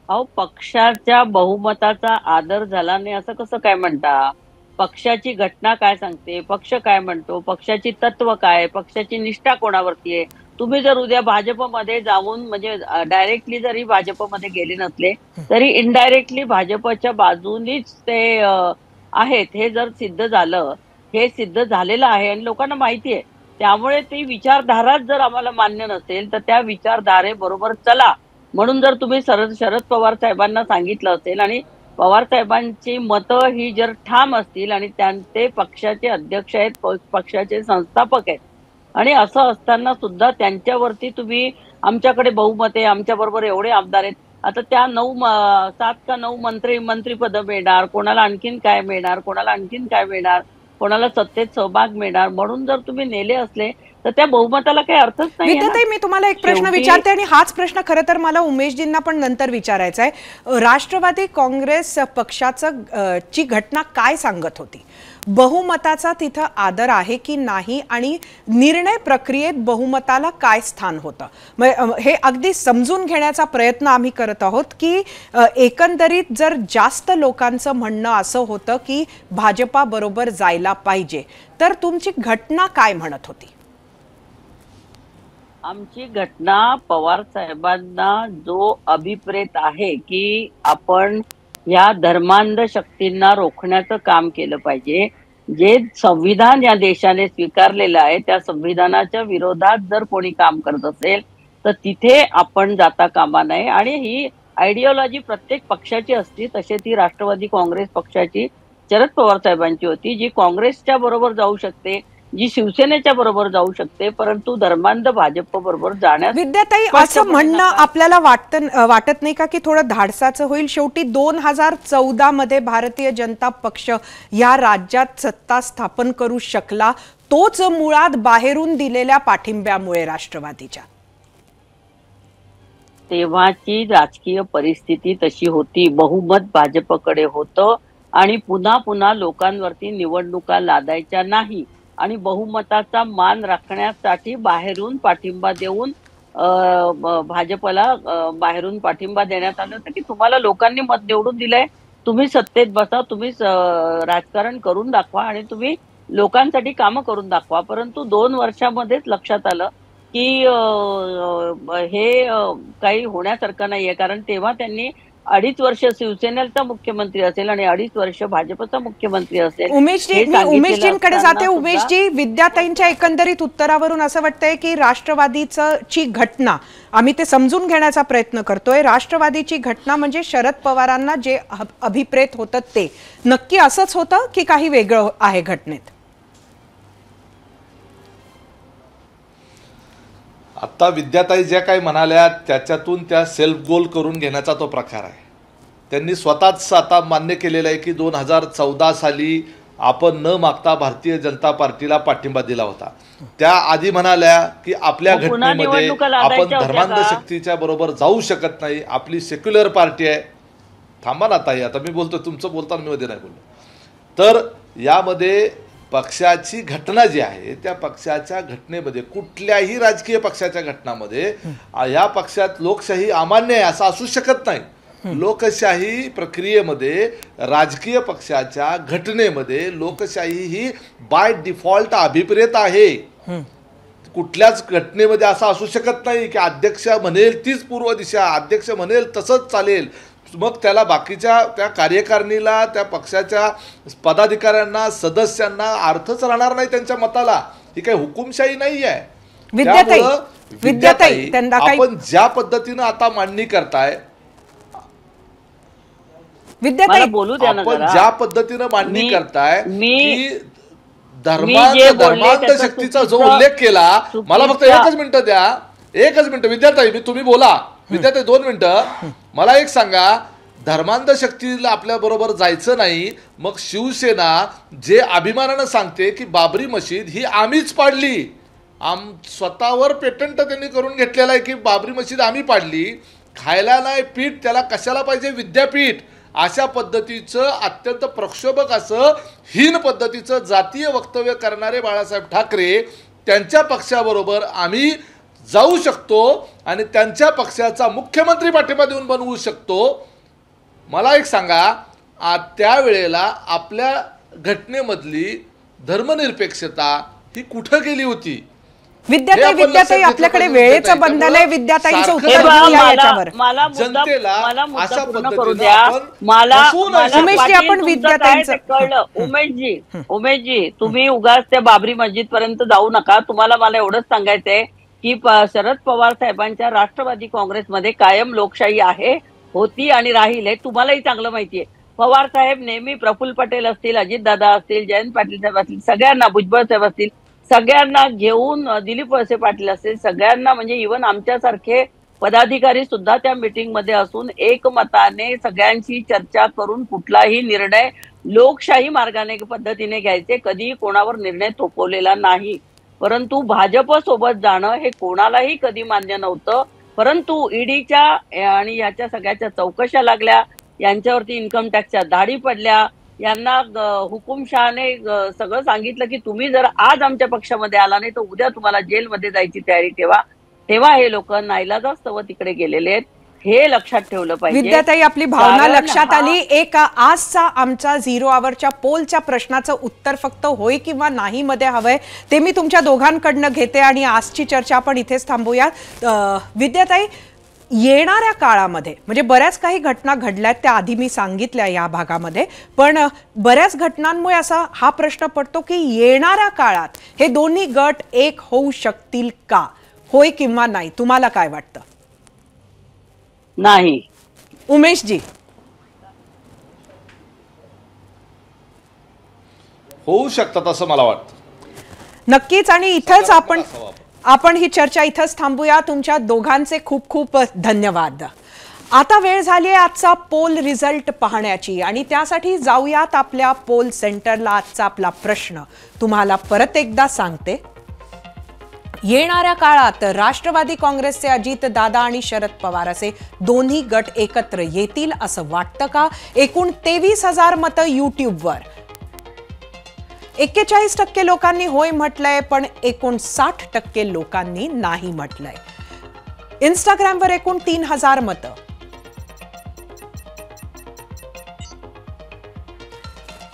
अहो, पक्षाच्या बहुमताचा आदर झाला नाही असं कसं काय म्हणता? पक्षाची घटना काय सांगते, पक्ष काय म्हणतो, पक्षाची तत्व काय, पक्षाची निष्ठा कोणावरती आहे. तुम्ही जर उद्या भाजपमध्ये जाऊन म्हणजे डायरेक्टली जरी भाजपमध्ये गेले नसले तरी इनडायरेक्टली भाजपच्या बाजूनीच ते आहेत हे जर सिद्ध झालं, हे सिद्ध झालेलं आहे आणि लोकांना माहिती आहे. त्यामुळे ती विचारधाराच जर आम्हाला मान्य नसेल तर त्या विचारधारेबरोबर चला म्हणून जर तुम्ही शरद पवार साहेबांना सांगितलं असेल आणि पवार साहेबांची मतं ही जर ठाम असतील आणि ते पक्षाचे अध्यक्ष आहेत, पक्षाचे संस्थापक आहेत आणि असं असताना सुद्धा त्यांच्यावरती तुम्ही आमच्याकडे बहुमत आहे, आमच्या बरोबर एवढे आमदार आहेत, आता त्या 7 का 9 मंत्रीपद मिळणार, कोणाला आणखीन काय मिळणार, कोणाला आणखीन काय मिळणार, कोणाला सत्तेत सहभाग मिळणार, म्हणून जर तुम्ही नेले असले तर त्या बहुमताला काही अर्थच नाही. विद्याताई, मी तुम्हाला एक प्रश्न विचारते आणि हाच प्रश्न खरं तर मला उमेशजींना पण नंतर विचारायचा आहे. राष्ट्रवादी काँग्रेस पक्षाचं ची घटना काय सांगत होती? बहुमताचा तिथं आदर आहे की नाही आणि निर्णय प्रक्रियेत बहुमताला काय स्थान होतं हे अगदी समजून घेण्याचा प्रयत्न आम्ही करत आहोत की एकंदरीत जर जास्त लोकांचं म्हणणं असं होतं की भाजपा बरोबर जायला पाहिजे तर तुमची घटना काय म्हणत होती? आमची घटना पवार साहेबांना जो अभिप्रेत आहे की आपण या धर्मांध शक्तींना रोखण्याचं काम केलं पाहिजे, जे संविधान या देशाने स्वीकारलेलं आहे त्या संविधानाच्या विरोधात जर कोणी काम करत असेल तर तिथे आपण जाता कामा नये. आणि ही आयडिओलॉजी प्रत्येक पक्षाची असती, तशी ती राष्ट्रवादी काँग्रेस पक्षाची शरद पवार साहेबांची होती, जी काँग्रेसच्या बरोबर जाऊ शकते, जी शिवसेनेच्या बरोबर जाऊ शकते, परंतु धर्मांध भाजप बरोबर जाण्यास. विद्याताई, असं म्हणणं आपल्याला वाटत नाही का की थोडं धाडसाचं होईल? शेवटी 2014 मध्ये भारतीय जनता पक्ष या राज्यात सत्ता स्थापन करू शकला तोच मुळात बाहेरून दिलेल्या पाठिंब्यामुळे राष्ट्रवादीच्या. तेव्हाची राजकीय परिस्थिती तशी होती, बहुमत भाजपकडे होतं आणि पुन्हा पुन्हा लोकांवरती निवडणुका लादायच्या नाही आणि बहुमताचा मान राखण्यासाठी बाहेरून पाठिंबा देऊन भाजपला बाहेरून पाठिंबा देण्यात आलं होतं की तुम्हाला लोकांनी मत निवडून दिलंय, तुम्ही सत्तेत बसा, तुम्ही राजकारण करून दाखवा आणि तुम्ही लोकांसाठी कामं करून दाखवा. परंतु 2 वर्षामध्येच लक्षात आलं की हे काही होण्यासारखं नाहीये, कारण तेव्हा त्यांनी 2.5 वर्ष शिवसेनेचा मुख्यमंत्री असेल आणि 2.5 वर्ष भाजपचा मुख्यमंत्री असेल. उमेशजींकडे जाते. उमेशजी, विद्याताईंच्या एकंदरीत उत्तरावरून असं वाटतंय की राष्ट्रवादीची घटना आम्ही ते समजून घेण्याचा प्रयत्न करतोय. राष्ट्रवादीची घटना म्हणजे शरद पवारांना जे अभिप्रेत होतं ते नक्की असंच होतं की काही वेगळं आहे घटनेत? आता विद्याताई ज्या काही म्हणाल्या त्याच्यातून त्या सेल्फ गोल करून घेण्याचा तो प्रकार आहे. त्यांनी स्वतःच आता मान्य केलेलं आहे की 2014 साली आपण न मागता भारतीय जनता पार्टीला पाठिंबा दिला होता. त्या आधी म्हणाल्या की आपल्या घटनेमध्ये आपण धर्मांध शक्तीच्या बरोबर जाऊ शकत नाही, आपली सेक्युलर पार्टी आहे. थांबा ना ताई, आता मी बोलतो, तुमचं बोलताना मी मध्ये नाही बोललो. तर यामध्ये पक्षाची घटना जी आहे त्या पक्षाच्या घटनेमध्ये कुठल्याही राजकीय पक्षाच्या घटनामध्ये या पक्षात लोकशाही अमान्य आहे असं असू शकत नाही. लोकशाही प्रक्रियेमध्ये राजकीय पक्षाच्या घटनेमध्ये लोकशाही ही बाय डिफॉल्ट अभिप्रेत आहे. कुठल्याच घटनेमध्ये असं असू शकत नाही की अध्यक्ष म्हणेल तीच पूर्व दिशा, अध्यक्ष म्हणेल तसंच चालेल, मग त्याला बाकीच्या त्या कार्यकारिणीला त्या पक्षाच्या पदाधिकाऱ्यांना सदस्यांना अर्थच राहणार नाही त्यांच्या मताला. ही काही हुकुमशाही नाही आहे. विद्याताई आपण ज्या पद्धतीनं आता मांडणी करताय, आपण ज्या पद्धतीनं मांडणी करताय की धर्मांध शक्तीचा जो उल्लेख केला, मला फक्त एकच मिनिटं द्या, एकच मिनिटं विद्याताई, तुम्ही बोला विद्याताई 2 मिनिटं. मला एक सांगा, धर्मांध शक्तीला आपल्या बरोबर जायचं नाही, मग शिवसेना जे अभिमानानं सांगते की बाबरी मशीद ही आम्हीच पाडली, स्वतःवर पेटंट त्यांनी करून घेतलेला आहे की बाबरी मशीद आम्ही पाडली, खायला नाही पीठ त्याला कशाला पाहिजे विद्यापीठ, अशा पद्धतीचं अत्यंत प्रक्षोभक असं हीन पद्धतीचं जातीय वक्तव्य करणारे बाळासाहेब ठाकरे, त्यांच्या पक्षाबरोबर आम्ही जाऊ शकतो आणि त्यांच्या पक्षाचा मुख्यमंत्री पाठिंबा देऊन बनवू शकतो. मला एक सांगा, त्यावेळेला आपल्या घटनेमधली धर्मनिरपेक्षता ही कुठं गेली होती? विद्याताई आपल्याकडे वेळेचं बंधन आहे. विद्याताईंचं उत्तर याच्यावर कळलं. उमेशजी तुम्ही उगाच त्या बाबरी मस्जिद पर्यंत जाऊ नका. तुम्हाला मला एवढंच सांगायचंय की शरद पवार साहेबांच्या राष्ट्रवादी काँग्रेसमध्ये कायम लोकशाही आहे, होती आणि राहील हे तुम्हालाही चांगलं माहितीये. पवार साहेब नेहमी प्रफुल्ल पटेल असतील, अजितदादा असतील, जयंत पाटील साहेब असतील, सगळ्यांना, भुजबळ साहेब असतील, सगळ्यांना घेऊन, दिलीप वळसे पाटील असतील, सगळ्यांना म्हणजे इव्हन आमच्यासारखे पदाधिकारी सुद्धा त्या मीटिंग मध्ये असून एकमताने सगळ्यांशी चर्चा करून कुठलाही निर्णय लोकशाही मार्गाने पद्धतीने घ्यायचे. कधी कोणावर निर्णय थोपवलेला नाही. परंतु भाजप सोबत जाणं हे कोणालाही कधी मान्य नव्हतं. परंतु ईडीच्या आणि ह्याच्या सगळ्याच्या चौकशा लागल्या, यांच्यावरती इन्कम टॅक्सच्या धाडी पडल्या, यांना हुकुमशहाने सगळं सांगितलं की तुम्ही जर आज आमच्या पक्षामध्ये आला नाही तर उद्या तुम्हाला जेलमध्ये जायची तयारी ठेवा. तेव्हा हे लोक नाईलाजास्तव तिकडे गेलेले आहेत. हे लक्षात ठेवलं पाहिजे. विद्याताई आपली भावना लक्षात आली. एक आजचा आमचा 0 आवरच्या पोलच्या प्रश्नाचं उत्तर फक्त होय किंवा नाही मध्ये हवंय, ते मी तुमच्या दोघांकडनं घेते आणि आजची चर्चा आपण इथेच थांबूया. विद्याताई, येणाऱ्या काळामध्ये म्हणजे बऱ्याच काही घटना घडल्यात, त्या आधी मी सांगितल्या या भागामध्ये, पण बऱ्याच घटनांमुळे असा हा प्रश्न पडतो की येणाऱ्या काळात हे दोन्ही गट एक होऊ शकतील का? होय किंवा नाही, तुम्हाला काय वाटतं? नाही. उमेशजी? होऊ शकतात असं मला वाटतं. नक्कीच. आणि इथंच आपण ही चर्चा इथंच थांबूया. तुमच्या दोघांचे खूप खूप धन्यवाद. आता वेळ झाली आहे आजचा पोल रिझल्ट पाहण्याची आणि त्यासाठी जाऊयात आपल्या पोल सेंटरला. आजचा आपला प्रश्न तुम्हाला परत एकदा सांगते. येणाऱ्या काळात राष्ट्रवादी काँग्रेसचे अजित दादा आणि शरद पवार असे दोन्ही गट एकत्र येतील असं वाटतं का? एकूण 23,000 मतं युट्यूबवर. 41% लोकांनी होय म्हटलंय, पण 59% लोकांनी नाही म्हटलंय. इंस्टाग्रामवर एकूण 3,000 मतं.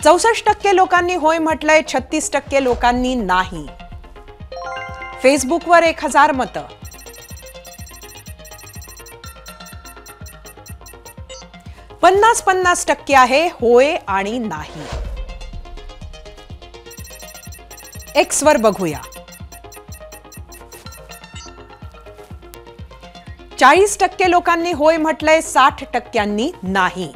64% लोकांनी होय म्हटलंय, 36% लोकांनी नाही. फेसबुकवर 1,000 मतं. 50-50% आहे होय आणि नाही. एक्स वर बघूया. 40% लोकांनी होय म्हटलंय, 60% नाही.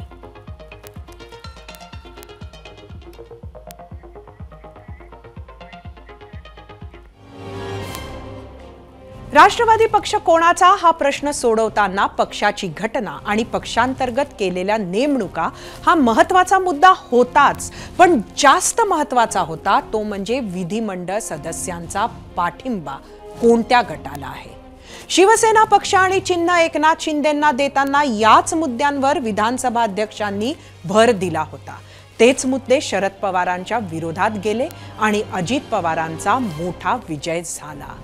राष्ट्रवादी पक्ष कोणाचा हा प्रश्न सोडवताना पक्षाची घटना आणि पक्षांतर्गत केलेल्या नेमणुका हा महत्त्वाचा मुद्दा होताच, पण जास्त महत्त्वाचा होता तो म्हणजे विधिमंडळ सदस्यांचा पाठिंबा कोणत्या गटाला आहे। शिवसेना पक्ष आणि चिन्ह एकनाथ शिंदेंना देताना याच मुद्द्यांवर विधानसभा अध्यक्षांनी भर दिला होता। तेच मुद्दे शरद पवारांच्या विरोधात गेले आणि अजित पवारांचा मोठा विजय झाला।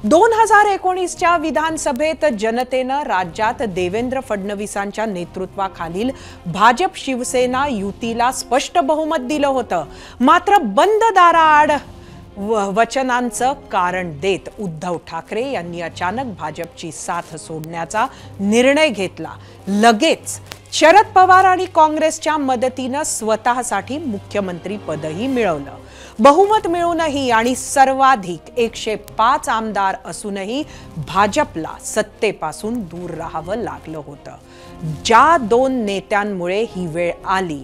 2019च्या विधानसभेत जनतेनं राज्यात देवेंद्र फडणवीसांच्या नेतृत्वाखालील भाजप शिवसेना युतीला स्पष्ट बहुमत दिलं होतं। मात्र बंद दाराआड वचनांचं कारण देत उद्धव ठाकरे यांनी अचानक भाजपची साथ सोडण्याचा निर्णय घेतला। लगेच शरद पवार आणि काँग्रेसच्या मदतीनं स्वतःसाठी मुख्यमंत्री पदही मिळवलं। बहुमत मिळूनही आणि सर्वाधिक 105 आमदार असूनही भाजपला सत्तेपासून दूर राहावं लागलं होतं। ज्या दोन नेत्यांमुळे ही वेळ आली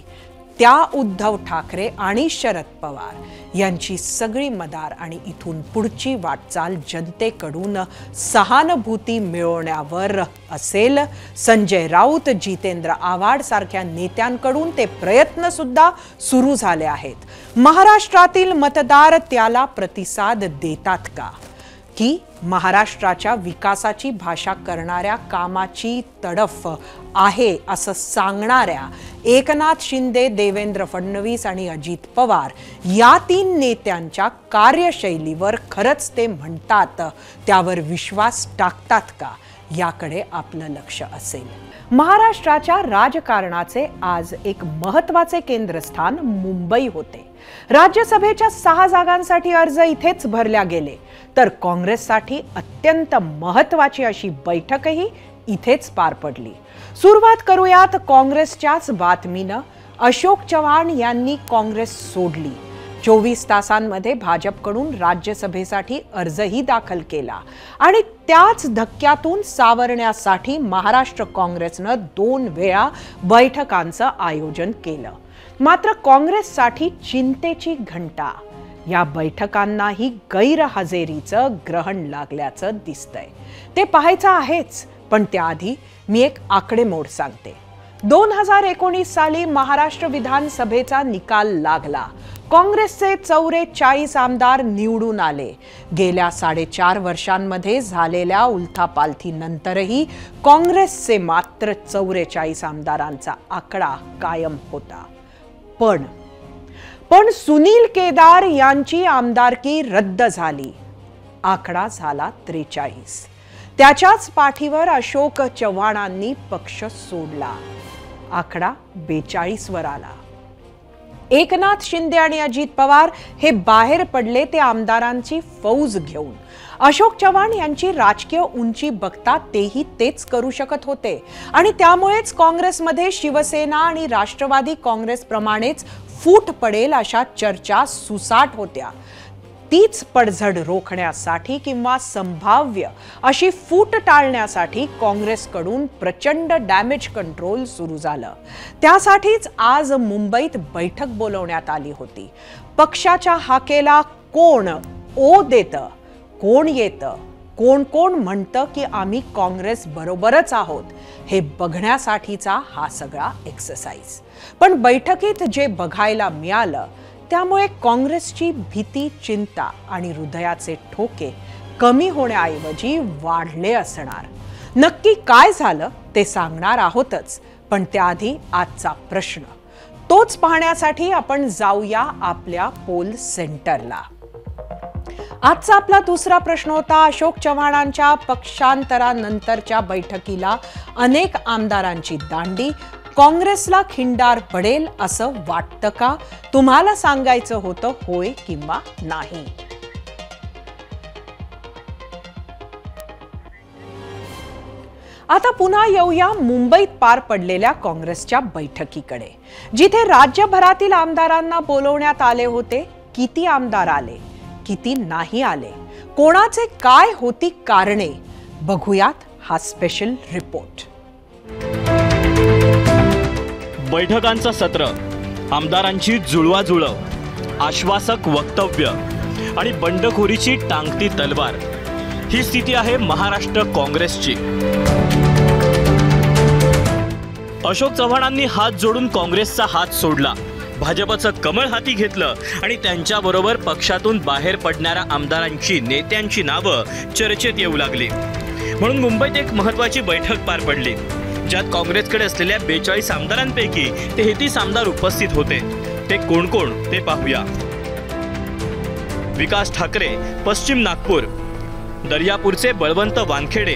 त्या उद्धव ठाकरे आणि शरद पवार यांची सगळी मदार आणि इथून पुढची वाटचाल जनतेकडून सहानुभूती मिळवण्यावर असेल। संजय राऊत, जितेंद्र आव्हाड सारख्या नेत्यांकडून ते प्रयत्न सुद्धा सुरू झाले आहेत। महाराष्ट्रातील मतदार त्याला प्रतिसाद देतात का की महाराष्ट्राच्या विकासाची भाषा करणाऱ्या कामाची तडफ आहे असं सांगणाऱ्या एकनाथ शिंदे, देवेंद्र फडणवीस आणि अजित पवार या तीन नेत्यांच्या कार्यशैलीवर खरंच ते म्हणतात त्यावर विश्वास टाकतात का याकडे आपलं लक्ष असेल। महाराष्ट्राच्या राजकारणाचे आज एक महत्त्वाचे केंद्रस्थान मुंबई होते। राज्यसभेच्या 6 जागांसाठी अर्ज इथेच भरल्या गेले, तर काँग्रेससाठी अत्यंत महत्त्वाची अशी बैठकही इथेच पार पडली। सुरुवात करूयात काँग्रेसच्याच बातमीनं। अशोक चव्हाण यांनी काँग्रेस सोडली। 24 तासांमध्ये भाजपकडून राज्यसभेसाठी अर्जही दाखल केला आणि त्याच धक्क्यातून सावरण्यासाठी महाराष्ट्र काँग्रेसनं 2 वेळा बैठकांचं आयोजन केलं। मात्र काँग्रेससाठी चिंतेची घंटा। या बैठकांनाही गैरहजेरीचं ग्रहण लागल्याचं दिसतंय। ते पाहायचं आहेच, पण त्याआधी मी एक आकडेमोड सांगते। 2019 साली महाराष्ट्र विधानसभेचा निकाल लागला। काँग्रेसचे 44 आमदार निवडून आले। गेल्या 4.5 वर्षांमध्ये झालेल्या उलथापालथीनंतरही काँग्रेसचे मात्र 44 आमदारांचा आकडा कायम होता। पण सुनील केदार यांची आमदारकी रद्द झाली। आकडा झाला 43। त्याच्याच पाठीवर अशोक चव्हाणांनी पक्ष सोडला। आकडा 42 वर आला। एकनाथ शिंदे आणि अजित पवार हे बाहेर पडले ते आमदारांची फौज घेऊन। अशोक चव्हाण यांची राजकीय उंची बघता तेही तेच करू शकत होते आणि त्यामुळेच काँग्रेसमध्ये शिवसेना आणि राष्ट्रवादी काँग्रेसप्रमाणेच फूट पडेल अशा चर्चा सुसाट होत्या। तीच पडझड रोखण्यासाठी किंवा संभाव्य अशी फूट टाळण्यासाठी काँग्रेसकडून प्रचंड डॅमेज कंट्रोल सुरू झालं। त्यासाठीच आज मुंबईत बैठक बोलवण्यात आली होती। पक्षाच्या हाकेला कोण ओ देतं, कोण येतं, कोण म्हणतं की आम्ही काँग्रेस बरोबरच आहोत हे बघण्यासाठीचा हा सगळा एक्सरसाइज। पण बैठकीत जे बघायला मिळालं त्यामुळे काँग्रेसची भीती, चिंता आणि हृदयाचे ठोके कमी होण्याऐवजी वाढले असणार। नक्की काय झालं ते सांगणार आहोतच, पण त्याआधी आजचा प्रश्न तोच पाहण्यासाठी आपण जाऊया आपल्या पोल सेंटरला। आजचा आपला दुसरा प्रश्न होता, अशोक चव्हाणांच्या पक्षांतरानंतरच्या बैठकीला अनेक आमदारांची दांडी, काँग्रेसला खिंडार पडेल असं वाटतं का? तुम्हाला सांगायचं होतं होय किंवा नाही। आता पुन्हा येऊया मुंबईत पार पडलेल्या काँग्रेसच्या बैठकीकडे, जिथे राज्यभरातील आमदारांना बोलवण्यात आले होते। किती आमदार आले, किती नाही आले, कोणाचे काय होती कारणे, बघूयात हा स्पेशल रिपोर्ट। बैठकांचं सत्र, आमदारांची जुळवाजुळव, आश्वासक वक्तव्य आणि बंडखोरीची टांगती तलवार ही स्थिती आहे महाराष्ट्र काँग्रेसची। अशोक चव्हाणांनी हात जोडून काँग्रेसचा हात सोडला, भाजपचं कमळ हाती घेतलं आणि त्यांच्याबरोबर पक्षातून बाहेर पडणाऱ्या आमदारांची, नेत्यांची नावं चर्चेत येऊ लागली। म्हणून मुंबईत एक महत्त्वाची बैठक पार पडली, ज्यात काँग्रेसकडे असलेल्या 42 आमदारांपैकी 33 आमदार उपस्थित होते। ते कोण कोण ते पाहूया। विकास ठाकरे पश्चिम नागपूर, दर्यापूरचे बळवंत वानखेडे,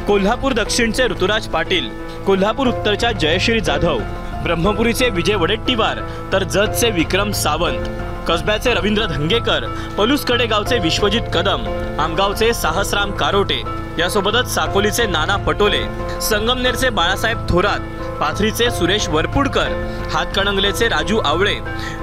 कोल्हापूर दक्षिणचे ऋतुराज पाटील, कोल्हापूर उत्तरच्या जयश्री जाधव, ब्रह्मपुरीचे विजय वडेट्टीवार, तर जतचे विक्रम सावंत, कसब्याचे रवींद्र धंगेकर, पलूस कडेगावचे विश्वजित कदम, आमगावचे साहसराम कारोटे, यासोबतच साकोलीचे नाना पटोले, संगमनेरचे बाळासाहेब थोरात, पाथरीचे सुरेश वरपुडकर, हातकणंगलेचे राजू आवळे,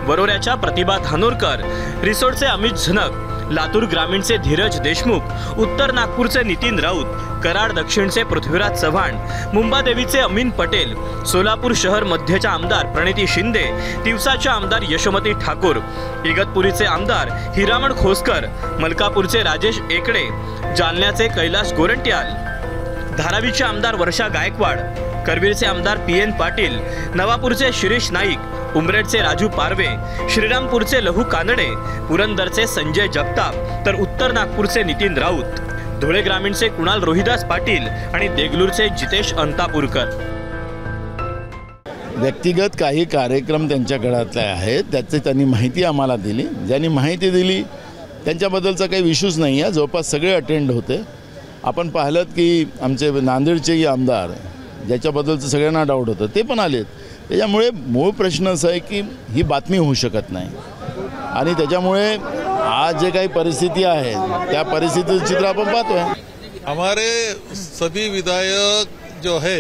वरोऱ्याच्या प्रतिभा धानोरकर, रिसोडचे अमित झनक, लातूर ग्रामीणचे धीरज देशमुख, उत्तर नागपूरचे नितीन राऊत, कराड दक्षिणचे पृथ्वीराज चव्हाण, मुंबादेवीचे अमीन पटेल, सोलापूर शहर मध्यच्या आमदार प्रणिती शिंदे, तिवसाच्या आमदार यशोमती ठाकूर, इगतपुरीचे आमदार हिरामण खोसकर, मलकापूरचे राजेश एकड़े, जालन्याचे कैलास गोरंट्याल, धारावीचे आमदार वर्षा गायकवाड, करवीरचे आमदार PN पाटील, नवापूरचे शिरीष नाईक, उमरेडचे राजू पारवे, श्रीरामपूरचे लहू कानडे, पुरंदरचे संजय जगताप, तर उत्तर नागपूरचे नितीन राऊत, धुळे ग्रामीणचे कुणाल रोहिदास पाटील आणि देगलूरचे जितेश अंतापूरकर। व्यक्तिगत काही कार्यक्रम त्यांच्या गळ्यातले आहेत, त्याची त्यांनी माहिती आम्हाला दिली। ज्यांनी माहिती दिली त्यांच्याबद्दलचा काही इश्यूज नाही आहे, जवळपास सगळे अटेंड होते। आपण पाहिलं की आमचे नांदेडचेही आमदार, ज्याच्याबद्दलचं सगळ्यांना डाऊट होतं, ते पण आलेत। त्याच्यामुळे मूळ प्रश्न असा आहे की ही बातमी होऊ शकत नाही आणि त्याच्यामुळे आज जे काही परिस्थिती आहे त्या परिस्थितीचं चित्र आपण पाहतोय। हमारे सभी विधायक जो है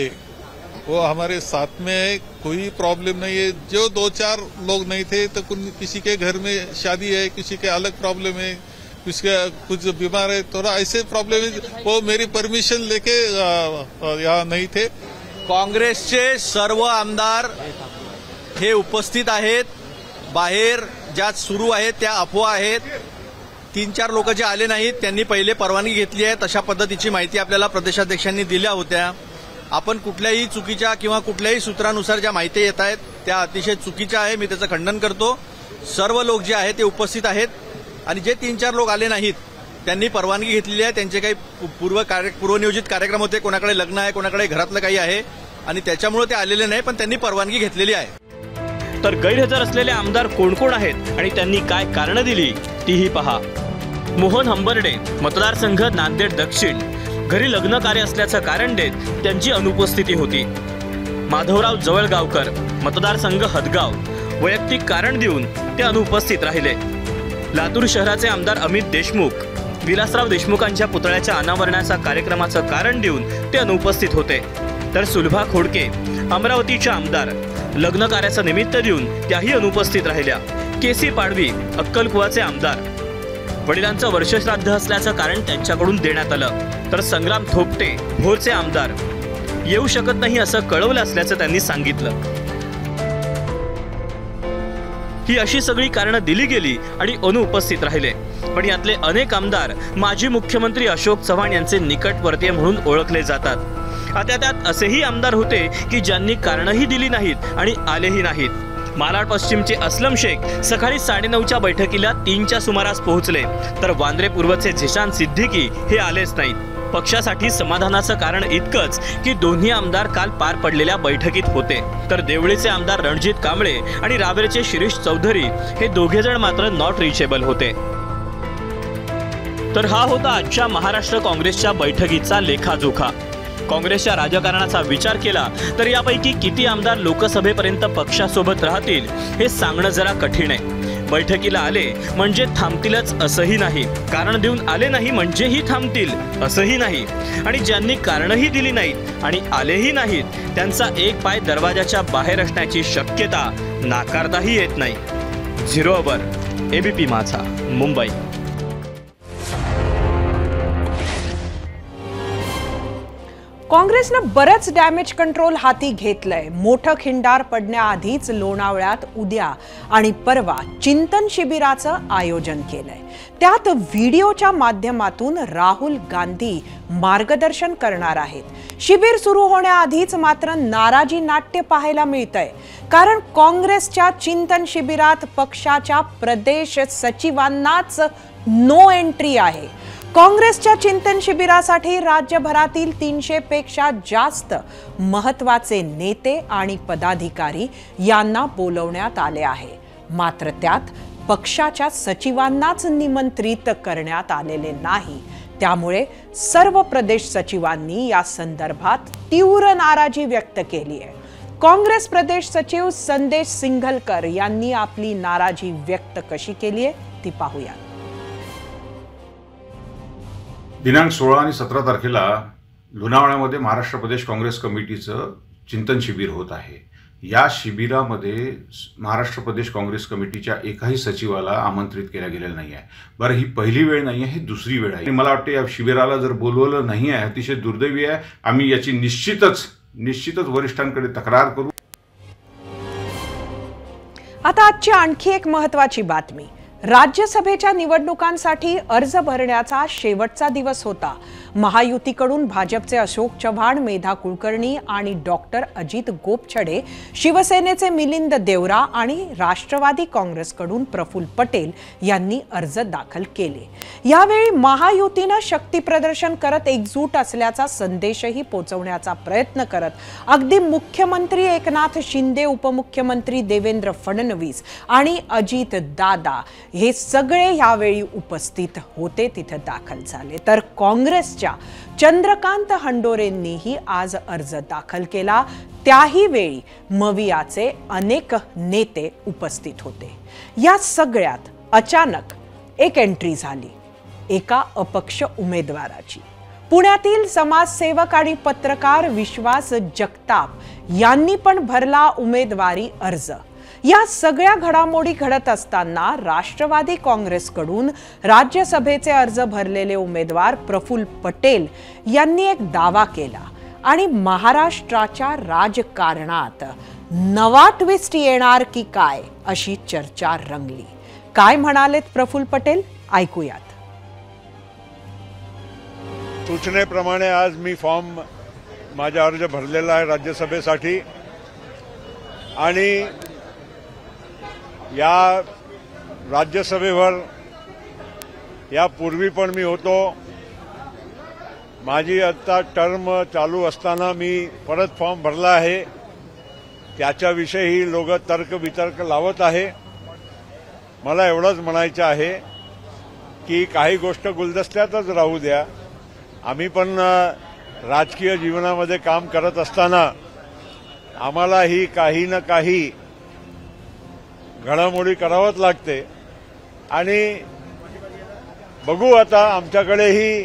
वो हमारे साथ में है, कोई प्रॉब्लम नहीं है। जो 2-4 लोग नहीं थे तो किसी के घर में शादी है, किसी के अलग प्रॉब्लम है, किसी का कुछ बीमार है, थोड़ा ऐसे प्रॉब्लम है, वो मेरी परमिशन लेके यहाँ नहीं थे। काँग्रेसचे सर्व आमदार हे उपस्थित आहेत। बाहेर ज्या सुरू आहेत त्या अफवा आहेत। 3-4 लोक जे आले नाहीत त्यांनी पहिले परवानगी घेतली आहे, तशा पद्धतीची माहिती आपल्याला प्रदेशाध्यक्षांनी दिल्या होत्या। आपण कुठल्याही चुकीच्या किंवा कुठल्याही सूत्रानुसार ज्या माहिती येत आहेत त्या अतिशय चुकीच्या आहे, मी त्याचं खंडन करतो। सर्व लोक जे आहेत ते उपस्थित आहेत आणि जे 3-4 लोक आले नाहीत त्यांनी परवानगी घेतलेली आहे। त्यांचे काही पूर्वनियोजित कार्यक्रम होते, कोणाकडे लग्न आहे, कोणाकडे घरातलं काही आहे आणि त्याच्यामुळे ते आलेले नाही, पण त्यांनी परवानगी घेतलेली आहे। तर गैरहजर असलेले आमदार कोण कोण आहेत आणि त्यांनी काय कारण दिली तीही पहा। मोहन हंबर्डे, मतदारसंघ नांदेड दक्षिण, घरी लग्न कार्य असल्याचं कारण देत त्यांची अनुपस्थिती होती। माधवराव जवळगावकर, मतदारसंघ हदगाव, वैयक्तिक कारण देऊन ते अनुपस्थित राहिले। लातूर शहराचे आमदार अमित देशमुख, विलासराव देशमुखांच्या पुतळ्याच्या अनावरणाचा कार्यक्रमाचं कारण देऊन ते अनुपस्थित होते। तर सुलभा खोडके, अमरावतीच्या आमदार, लग्न कार्याचं निमित्त देऊन त्याही अनुपस्थित राहिल्या। केसी पाडवी, अक्कलकुवाचे आमदार, वडिलांचं वर्षश्राद्ध असल्याचं कारण त्यांच्याकडून देण्यात आलं। तर संग्राम थोपटे, भोरचे आमदार, येऊ शकत नाही असं कळवलं असल्याचं त्यांनी सांगितलं। ही अशी सगळी कारणं दिली गेली आणि अनुपस्थित राहिले। पण यातले अनेक आमदार माजी मुख्यमंत्री अशोक चव्हाण यांचे निकटवर्तीय म्हणून ओळखले जातात। आता त्यात असेही आमदार होते की ज्यांनी कारणंही दिली नाहीत आणि आलेही नाहीत। मालाड पश्चिमचे असलम शेख सकाळी 9:30च्या बैठकीला 3च्या सुमारास पोहोचले, तर वांद्रे पूर्वचे झिशान सिद्दीकी हे आलेच नाहीत। पक्षासाठी समाधानाचं कारण इतकंच की दोन्ही आमदार काल पार पडलेल्या बैठकीत होते, तर देवळीचे आमदार रणजित कांबळे आणि रावेरचे शिरीष चौधरी हे दोघे जण मात्र नॉट रिचेबल होते। तर हा होता आजच्या महाराष्ट्र काँग्रेसच्या बैठकीचा लेखाजोखा। काँग्रेसच्या राजकारणाचा विचार केला तर यापैकी किती आमदार लोकसभेपर्यंत पक्षासोबत राहतील हे सांगणं जरा कठीण आहे। बैठकीला आले म्हणजे थांबतीलच असंही नाही, कारण देऊन आले नाही म्हणजेही थांबतील असंही नाही, आणि ज्यांनी कारणंही दिली नाहीत आणि आलेही नाहीत त्यांचा एक पाय दरवाजाच्या बाहेर असण्याची शक्यता नाकारताही येत नाही। 0 अवर, ABP माझा, मुंबई। काँग्रेसनं बरंच डॅमेज कंट्रोल हाती घेतलंय. मोठं खिंडार पडण्याआधीच लोणावळ्यात उद्या आणि परवा चिंतन शिबिराचं आयोजन केलंय. त्यात व्हिडिओच्या माध्यमातून राहुल गांधी मार्गदर्शन करणार आहेत. शिबिर सुरू होण्याआधीच मात्र नाराजी नाट्य पाहायला मिळतंय. कारण काँग्रेसच्या चिंतन शिबिरात पक्षाच्या प्रदेश सचिवांनाच नो एंट्री आहे. काँग्रेसच्या चिंतन शिबिरासाठी राज्यभरातील 300 पेक्षा जास्त महत्त्वाचे नेते आणि पदाधिकारी यांना बोलवण्यात आले आहे. मात्र त्यात पक्षाच्या सचिवांनाच निमंत्रित करण्यात आलेले नाही. त्यामुळे सर्व प्रदेश सचिवांनी या संदर्भात तीव्र नाराजी व्यक्त केली आहे. काँग्रेस प्रदेश सचिव संदेश सिंघलकर यांनी आपली नाराजी व्यक्त कशी केली आहे ती पाहूया. दिनांक 16 आणि 17 तारखेला लोणावळ्यामध्ये महाराष्ट्र प्रदेश काँग्रेस कमिटीचं चिंतन शिबिर होत आहे. या शिबिरामध्ये महाराष्ट्र प्रदेश काँग्रेस कमिटीच्या एकाही सचिवाला आमंत्रित केलं गेलेलं नाही आहे. बरं, ही पहिली वेळ नाही आहे, ही दुसरी वेळ आहे. मला वाटतं या शिबिराला जर बोलवलं नाही आहे अतिशय दुर्दैवी आहे. आम्ही याची निश्चितच वरिष्ठांकडे तक्रार करू. आता आजची आणखी एक महत्त्वाची बातमी. राज्यसभेच्या निवडणुकांसाठी अर्ज भरण्याचा शेवटचा दिवस होता. महायुतीकडून भाजपचे अशोक चव्हाण, मेधा कुलकर्णी आणि डॉक्टर अजित गोपछडे, शिवसेनेचे मिलिंद देवरा आणि राष्ट्रवादी काँग्रेसकडून प्रफुल्ल पटेल यांनी अर्ज दाखल केले. यावेळी महायुतीनं शक्ती प्रदर्शन करत एकजूट असल्याचा संदेशही पोहोचवण्याचा प्रयत्न करत अगदी मुख्यमंत्री एकनाथ शिंदे, उपमुख्यमंत्री देवेंद्र फडणवीस आणि अजित दादा हे सगळे यावेळी उपस्थित होते, तिथे दाखल झाले. तर काँग्रेसच्या चंद्रकांत हंडोरेंनीही आज अर्ज दाखल केला. त्याही वेळी मवियाचे अनेक नेते उपस्थित होते. या सगळ्यात अचानक एक एंट्री झाली एका अपक्ष उमेदवाराची. पुण्यातील समाजसेवक आणि पत्रकार विश्वास जगताप यांनी पण भरला उमेदवारी अर्ज. या सगळ्या घडामोडी घडत असताना राष्ट्रवादी काँग्रेसकडून राज्यसभेचे अर्ज भरलेले उमेदवार प्रफुल्ल पटेल यांनी एक दावा केला आणि महाराष्ट्राच्या राजकारणात नवा ट्विस्ट येणार की काय अशी चर्चा रंगली. काय म्हणालेत प्रफुल्ल पटेल ऐकूयात. सूचनेप्रमाणे आज मी माझा अर्ज भरलेला आहे राज्यसभेसाठी आणि या राज्यसभेवर यापूर्वी पण मी होतो. माझी आता टर्म चालू असताना मी परत फॉर्म भरला आहे. त्याच्याविषयी लोक तर्क लावत आहे. मला एवढंच म्हणायचं आहे की काही गोष्ट गुलदस्त्यातच राहू द्या. आम्ही पण राजकीय जीवनामध्ये काम करत असताना आम्हालाही काही ना काही घडामोडी करावंच लागते आणि बघू आता आमच्याकडेही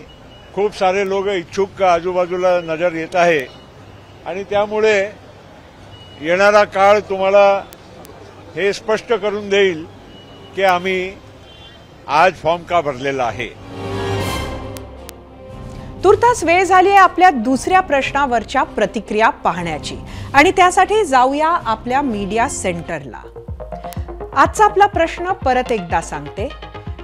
खूप सारे लोक इच्छुक आजूबाजूला नजर येत आहे आणि त्यामुळे येणारा काळ तुम्हाला हे स्पष्ट करून देईल की आम्ही आज फॉर्म का भरलेला आहे. तुर्तास वेळ झाली आहे आपल्या दुसऱ्या प्रश्नावरच्या प्रतिक्रिया पाहण्याची आणि त्यासाठी जाऊया आपल्या मीडिया सेंटरला. आजचा आपला प्रश्न परत एकदा सांगते.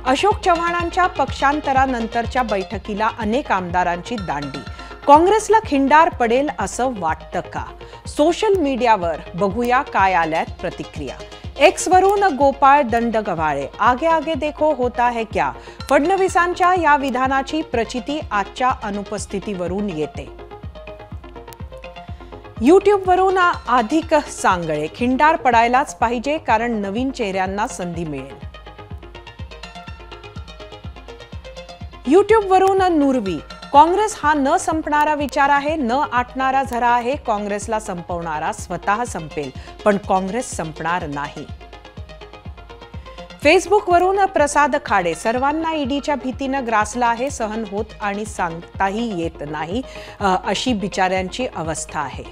अशोक चव्हाणांच्या पक्षांतरानंतरच्या बैठकीला अनेक आमदारांची दांडी. काँग्रेसला खिंडार पडेल असं वाटतं का? सोशल मीडियावर बघूया काय आल्यात प्रतिक्रिया. एक्सवरून गोपाळ दंडगव्हाळे, आगे आगे देखो होता है क्या? फडणवीसांच्या या विधानाची प्रचिती आजच्या अनुपस्थितीवरून येते. यूट्यूबवरून अधिक सांगळे, खिंडार पडायलाच पाहिजे कारण नवीन चेहऱ्यांना संधी मिळेल. यूट्यूबवरून नुरवी, काँग्रेस हा न संपणारा विचार आहे, न आटणारा झरा आहे. काँग्रेसला संपवणारा स्वतः संपेल पण काँग्रेस संपणार नाही. फेसबुकवरून प्रसाद खाडे, सर्वांना ईडीच्या भीतीनं ग्रासला आहे, सहन होत आणि सांगताही येत नाही अशी बिचाऱ्यांची अवस्था आहे.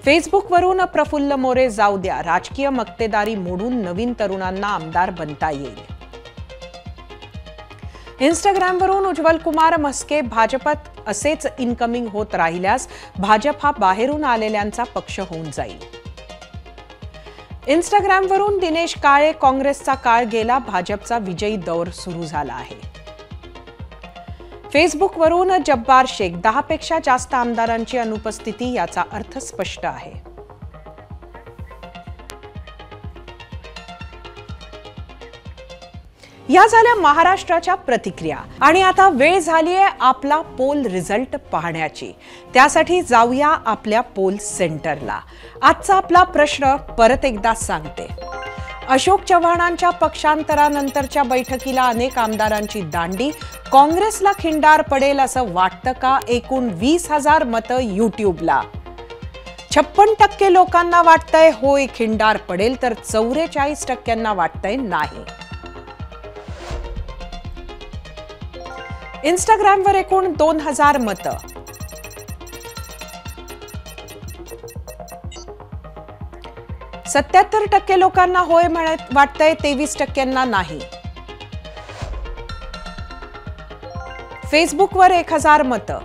फेसबुकवरून प्रफुल्ल मोरे, जाऊ द्या, राजकीय मक्तेदारी मोडून नवीन तरुणांना आमदार बनता येईल. इंस्टाग्रामवरून उज्ज्वल कुमार म्हस्के भाजपात असेच इनकमिंग होत राहिल्यास भाजप हा बाहेरून आलेल्यांचा पक्ष होऊन जाईल. इंस्टाग्रामवरून दिनेश काळे काँग्रेसचा काळ गेला, भाजपचा विजयी दौर सुरू झाला आहे. फेसबुकवरून जब्बार शेख 10 पेक्षा जास्त आमदारांची अनुपस्थिती, याचा अर्थ स्पष्ट आहे. या झाल्या महाराष्ट्राच्या प्रतिक्रिया आणि आता वेळ झालीये आपला पोल रिझल्ट पाहण्याची. त्यासाठी जाऊया आपल्या पोल सेंटरला. आजचा आपला प्रश्न परत एकदा सांगते. अशोक चव्हाणांच्या पक्षांतरानंतरच्या बैठकीला अनेक आमदारांची दांडी, काँग्रेसला खिंडार पडेल असं वाटतं का? एकूण 20,000 मतं युट्यूबला. 56% लोकांना वाटतंय होय खिंडार पडेल, तर 44% वाटतंय नाही. इंस्टाग्रामवर एकूण 2,000 मतं. %70% लोकांना होय वाटतंय, 23% नाही. फेसबुकवर 1,000 मतं.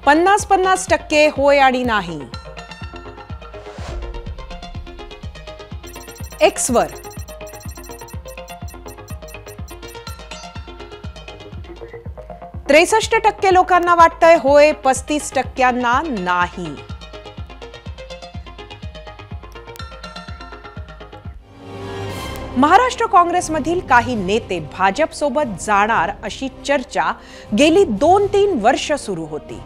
%50 होय आणि नाही. एक्सवर 63% लोकांना वाटतंय होय, 35% नाही. महाराष्ट्र काँग्रेसमधील काही नेते भाजप सोबत जाणार अशी चर्चा गेली 2-3 वर्ष सुरू होती.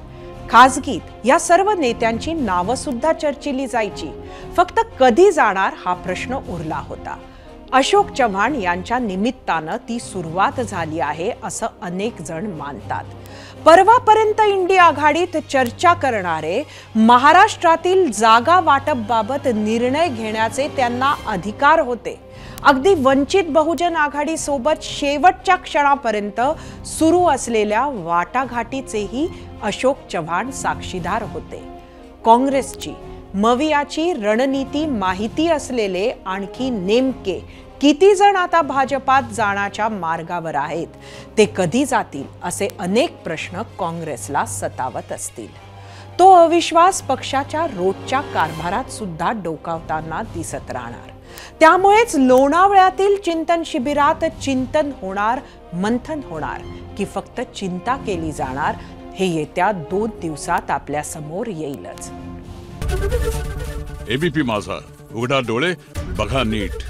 खासगीत या सर्व नेत्यांची नावं सुद्धा चर्चिली जायची. फक्त कधी जाणार हा प्रश्न उरला होता. अशोक चव्हाण यांच्या निमित्तानं ती सुरुवात झाली आहे असं अनेक जण मानतात. परवापर्यंत इंडी आघाडीत चर्चा करणारे महाराष्ट्रातील जागा वाटपबाबत निर्णय घेण्याचे त्यांना अधिकार होते. अगदी वंचित बहुजन आघाडी सोबत शेवटच्या क्षणापर्यंत सुरू असलेल्या वाटाघाटीचेही अशोक चव्हाण साक्षीदार होते. काँग्रेसची मवियाची रणनीती माहिती असलेले आणखी नेमके किती जण आता भाजपात जाण्याच्या मार्गावर आहेत, ते कधी जातील असे अनेक प्रश्न काँग्रेसला सतावत असतील. तो अविश्वास पक्षाच्या रोजच्या कारभारात सुद्धा डोकावताना दिसत राहणार. त्यामुळेच लोणावळ्यातील चिंतन शिबिरात चिंतन होणार, मंथन होणार की फक्त चिंता केली जाणार, हे येत्या 2 दिवसात आपल्या समोर येईलच. एबीपी माझा, उघडा डोळे बघा नीट.